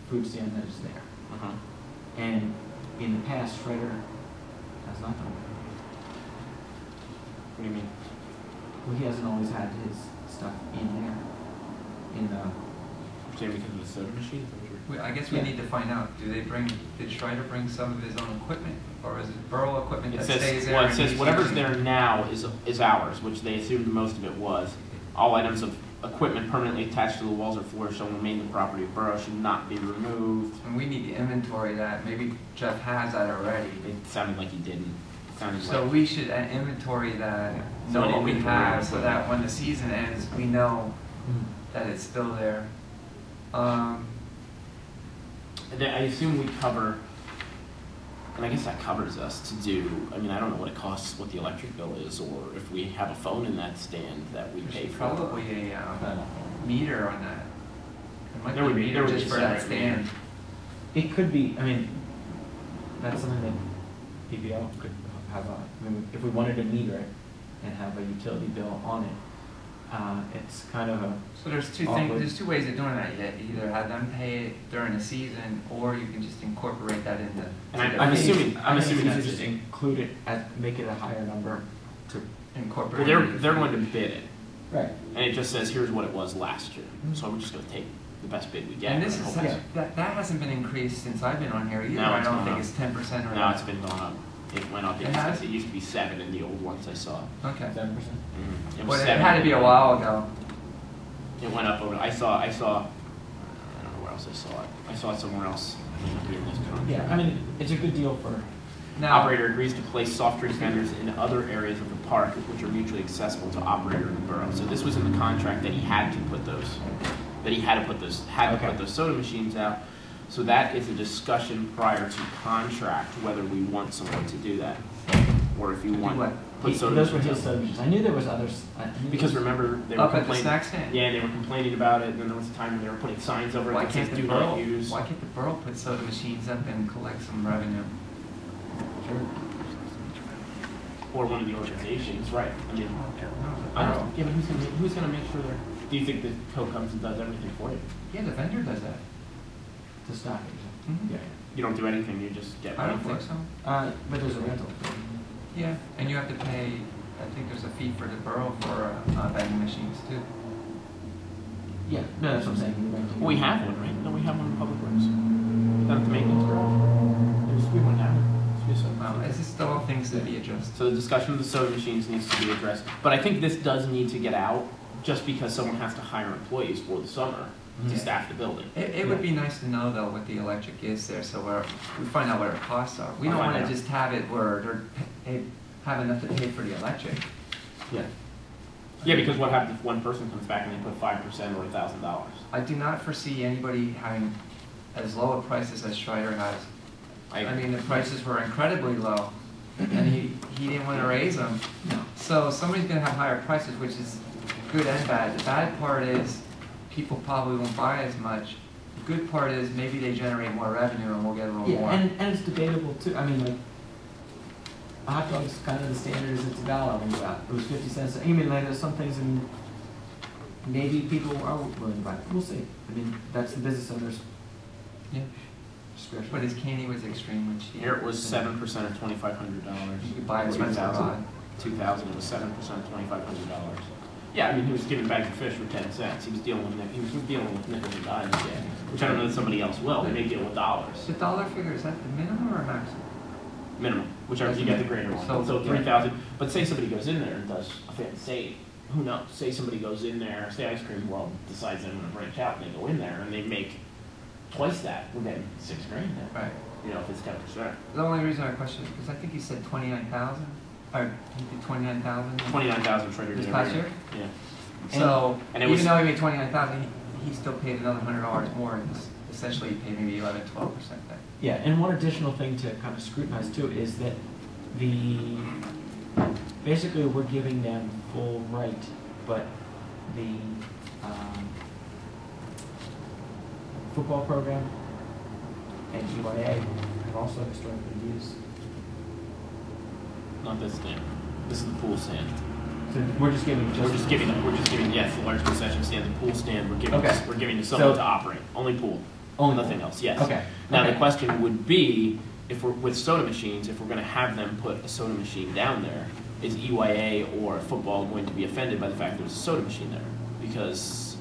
food stand that is there. Uh-huh. And in the past, Schrader has not done that. What do you mean? Well, he hasn't always had his stuff in there, in the, Say because of the soda machine? I guess we Yeah. need to find out, did Schreider bring some of his own equipment? Or is it borough equipment that stays there? Well, it and says he's whatever's using it? there now is ours, which they assumed most of it was. All items of equipment permanently attached to the walls or floors shall remain the property of borough, should not be removed. And we need to inventory that, maybe Jeff has that already. It sounded like he didn't. It sounded So like, we should inventory that, So know an what we inventory have, of so equipment. that when the season ends, we know that it's still there. I assume we cover, and I guess that covers us to do, I mean, I don't know what it costs, what the electric bill is, or if we have a phone in that stand that we pay There's for. probably a meter on that. There There might would be be- a there meter would just be for a that separate stand. it could be, I mean, that's something that PBL could have I mean, if we wanted to meter it and have a utility bill on it, it's kind of a, So there's two ways of doing that. You either have them pay it during the season, or you can just incorporate that into. And to I'm the- assuming it's easier that's just include it as, make it a higher number to. Incorporate. Well, it. they're going to bid it, Right. and it just says, here's what it was last year. So we're just gonna take the best bid we get. And this is hope it's- that hasn't been increased since I've been on here either. No, I it's don't gone think up. it's 10% or. No, it's been going up. It went up. It has? It used to be 7 in the old ones I saw. Okay. 7%. It was But it 7. had to be a while ago. It went up over. I saw. I don't know where else I saw it. I saw it somewhere else. It may not be in this contract. Yeah, I mean, it's a good deal for. Now, Operator agrees to place soft drink vendors in other areas of the park which are mutually accessible to operator in the borough. So this was in the contract that he had to put those. That he had to put those. Had to Okay. put those soda machines out. So that is a discussion prior to contract whether we want someone to do that, or if you want what? put soda Those were machines his out. soda machines. I knew there was others. Because remember they were up at the complaining. snack stand. Yeah, they were complaining about it, and then there was a time when they were putting signs over it Why that can't says the "Do borough? not use." Why can't the borough put soda machines up and collect some revenue? Sure. or one of the organizations, right? I mean, I don't know. Yeah, but who's gonna make sure they're? Do you think the code comes and does everything for you? Yeah, the vendor does that. To stock it. Mhm. Yeah. You don't do anything. You just get I money don't for think it. so. But there's a rental. Yeah, and you have to pay, I think there's a fee for the borough for vending machines too. Yeah, no, that's what I'm saying. We have one, right? No, we have one in Public Works. Down at the maintenance garage. We went down there. It's just all things to be addressed. So the discussion of the soda machines needs to be addressed. But I think this does need to get out just because someone has to hire employees for the summer to Yeah. staff the building. It would be nice to know though what the electric is there, so we find out what our costs are. We I'll don't find wanna out. just have it where they have enough to pay for the electric. Yeah. Yeah, because what happens if one person comes back and they put 5% or $1,000? I do not foresee anybody having as low a prices as Strider has. I mean, the prices were incredibly low, and he didn't want to raise them. No. So somebody's going to have higher prices, which is good and bad. The bad part is people probably won't buy as much. The good part is maybe they generate more revenue and we'll get a little Yeah, more. and it's debatable too. I mean, like, a hot dog's kind of the standard is it's $1 when you go out. It was 50 cents. I mean, like, there's some things and maybe people are willing to buy. We'll see. I mean, that's the business owner's Yeah. discretion. But his candy was extremely cheap. Here it was 7% or $2,500. You could buy it for $2,000. 2,000. It was 7% or $2,500. Yeah, I mean, he was giving bags of fish for 10 cents. He was dealing with nickels and dimes, yeah. Which I don't know that somebody else will. They may deal with dollars. The dollar figure, is that the minimum or maximum? Minimum, whichever you get the greater one. So, So yeah. 3,000. But say somebody goes in there and does a fancy, who knows? Say somebody goes in there, say Ice Cream World decides they're going to branch out and they go in there and they make twice that. We're getting $6 grand now. Right. You know, if it's 10%. The only reason I question is because I think you said 29,000, or he did 29,000. 29,000 Trader This Joe's. past year? Yeah. So, and it even was- though he made 29,000, he still paid another $100 more, and essentially he paid maybe 11–12% then. Yeah, and one additional thing to kind of scrutinize too is that basically we're giving them full right, but the football program and EYA have also historically used. Not this stand. This is the pool stand. So we're just giving. We're just giving. Yes, the large concession stand, the pool stand. We're giving. Okay. We're giving to someone So- to operate. Only pool. Only Nothing pool. else. Yes. Okay. Now Okay. the question would be, if we're with soda machines, if we're going to have them put a soda machine down there, is EYA or football going to be offended by the fact there's a soda machine there? Because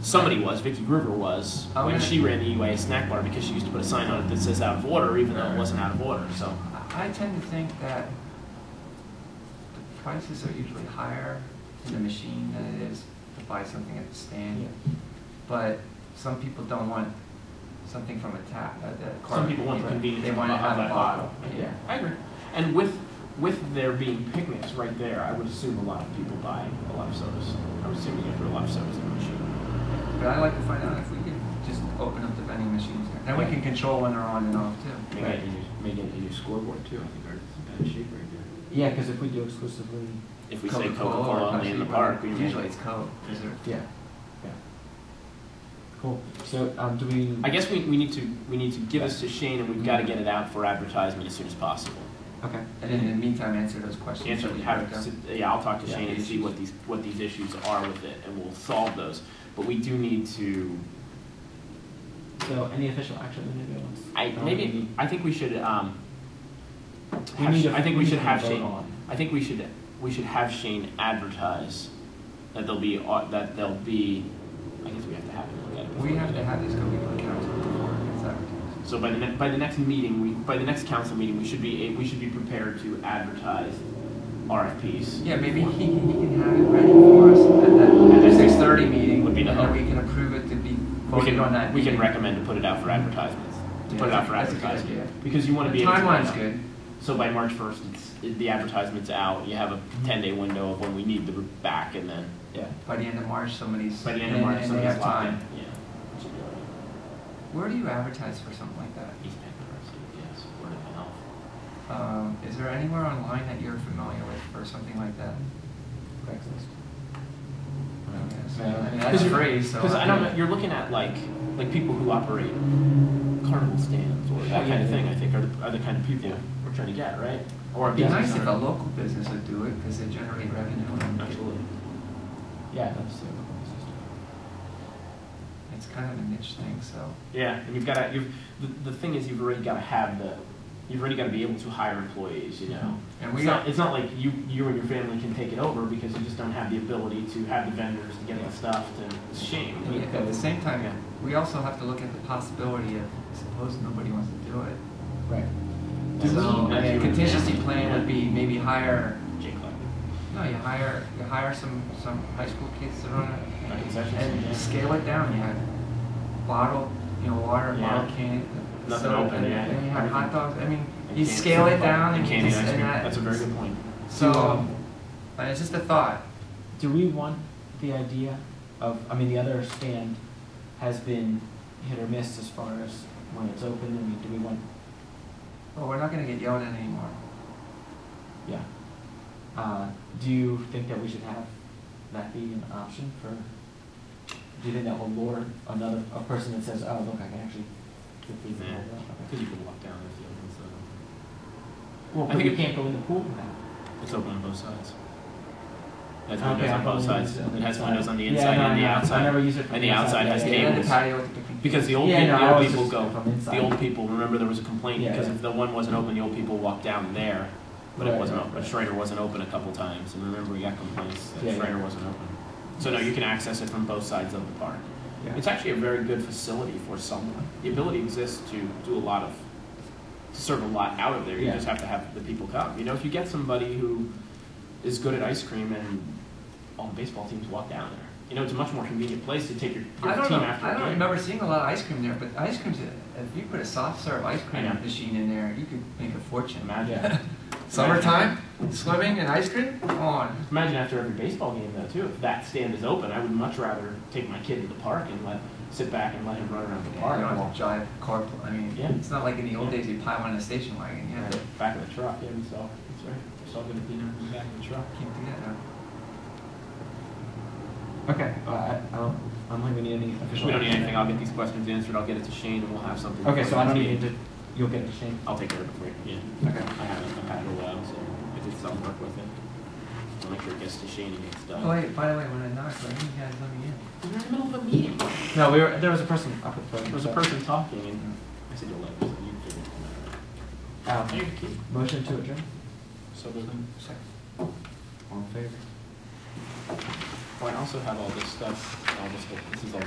somebody was, Vicky Gruber was, Oh, when yeah. she ran the EYA snack bar because she used to put a sign on it that says out of order, even though it wasn't out of order. So. I tend to think that the prices are usually higher in the machine than it is to buy something at the stand. Yeah. But some people don't want something from a tap. Some people want the convenience They of want to a have a bottle. Yeah, I agree. And with there being picnics right there, I would assume a lot of people buy a lot of sodas. I would assume you get through a lot of sodas in the machine. But I'd like to find out if we can just open up the vending machines there. Then we can control when they're on and off too. Make it a new scoreboard too. I think ours is in bad shape right there. Yeah, because if we do exclusively. If we say Coca-Cola only in the park, we usually it's Coke. Is there? Yeah. Yeah. Cool. So do we? I guess we need to give this to Shane, and we've got to get it out for advertisement as soon as possible. Okay. And in the meantime, answer those questions. I'll talk to Yeah, Shane and see what these issues are with it, and we'll solve those. But we do need to. So any official action in the videos? I think we should. I think we should have vote Shane. on. I think we should have Shane advertise that there'll be. I guess we have to have him look at it. We have to have this go before council before it gets advertised. So by the next meeting, by the next council meeting, we should be prepared to advertise RFPs. Yeah, maybe he can have it ready for us at the 6:30 meeting, Would be the and then hope. we can approve it to be We voted on that. can meeting. recommend to put it out for advertisements. Put it out for That's a good advertising idea. because you want to The be able to. timeline's good. So by March 1st, the advertisement's out. You have a 10-day window of when we need the back, and then By the end of March, somebody's by the end of March, and they somebody's have locked in. time. Yeah. Which would be all right. Where do you advertise for something like that? East Bank University, yes. Word of mouth. Is there anywhere online that you're familiar with for something like that? Craigslist. Yes. I mean, that's free, so. Because I don't know, you're looking at like people who operate carnival stands or that kind of thing. I think are the kind of people we're trying to get, right? Or a It'd be business nice if a owner. local business would do it, because they generate revenue. and Absolutely. Yeah, that's the local business. It's kind of a niche thing, so. Yeah, and the thing is, you've already got to be able to hire employees, you know. And we It's not like you and your family can take it over because you just don't have the ability to have the vendors to get the stuff to, it's a shame. At the same time, we also have to look at the possibility of, suppose nobody wants to do it. Right. So, we- a contingency plan would be maybe hire, Jake Clark. no, you hire some high school kids to run it, Concessions, and yeah. scale it down. You have bottled, water, Yeah. bottled can. Nothing soda, open, yeah. And you have hot dogs. I mean, And you candy- scale it down and candy you ice just, cream. and that. That's a very good point. So, it's just a thought. Do we want the idea of, I mean, the other stand has been hit or miss as far as when it's open, I mean, do we want, Well, we're not going to get yelled at anymore. yeah. Do you think that we should have that be an option for, do you think that will lure a person that says, oh, look, I can actually get these and all that? Okay. Because you can walk down the field and so. Well, I but think you it- can't go in the pool now. It's open on both sides. It has Okay, windows on I'm both going sides. to- It has windows on the Yeah, inside no, and the no, outside. I never use it from And the the outside has yeah, And the tables. patio with the picnic. Because the old Yeah, no, I people was just go, from inside. the old people, remember there was a complaint Yeah, because yeah. if the one wasn't open, the old people walked down there, but it Right, wasn't right, open. right. Schrader wasn't open a couple times, and remember we got complaints that Yeah, Schrader yeah. wasn't open. So no, you can access it from both sides of the park. Yeah. It's actually a very good facility for someone. The ability exists to do to serve a lot out of there. You Yeah. just have to have the people come. You know, if you get somebody who is good at ice cream and all the baseball teams walk down there, you know, it's a much more convenient place to take your I don't team know. after I a don't game. remember seeing a lot of ice cream there, but ice cream's if you put a soft serve ice cream I know. machine in there, you could make a fortune. Imagine. Yeah. Summertime, swimming and ice cream. Come on. Imagine after every baseball game, though, too, if that stand is open, I would much rather take my kid to the park and sit back and let him run around the You park. don't have to drive car. I mean, Yeah. it's not like in the old days you pile on a station wagon. You have to. Back of the truck, yeah, we saw. That's right. We saw good dinner in the back of the truck. Can't do that now. Okay, I don't think we need any official. We don't need action. anything. I'll get these questions answered. I'll get it to Shane, and we'll have something. Okay, for so I don't the need team. to, you'll get it to Shane? I'll take care of it for you. Yeah. Okay. I've had it a while, so I did some work with it. I'll make sure it gets to Shane and gets done. Oh wait, by the way, when I knocked, when you guys let me in. We're in the middle of a meeting. No, there was a person up at the podium. There was a person talking, and I said, you'll let me, so you figured it out. Thank you. Motion to adjourn? So then, second. All in favor? Oh, I also have all this stuff, this is all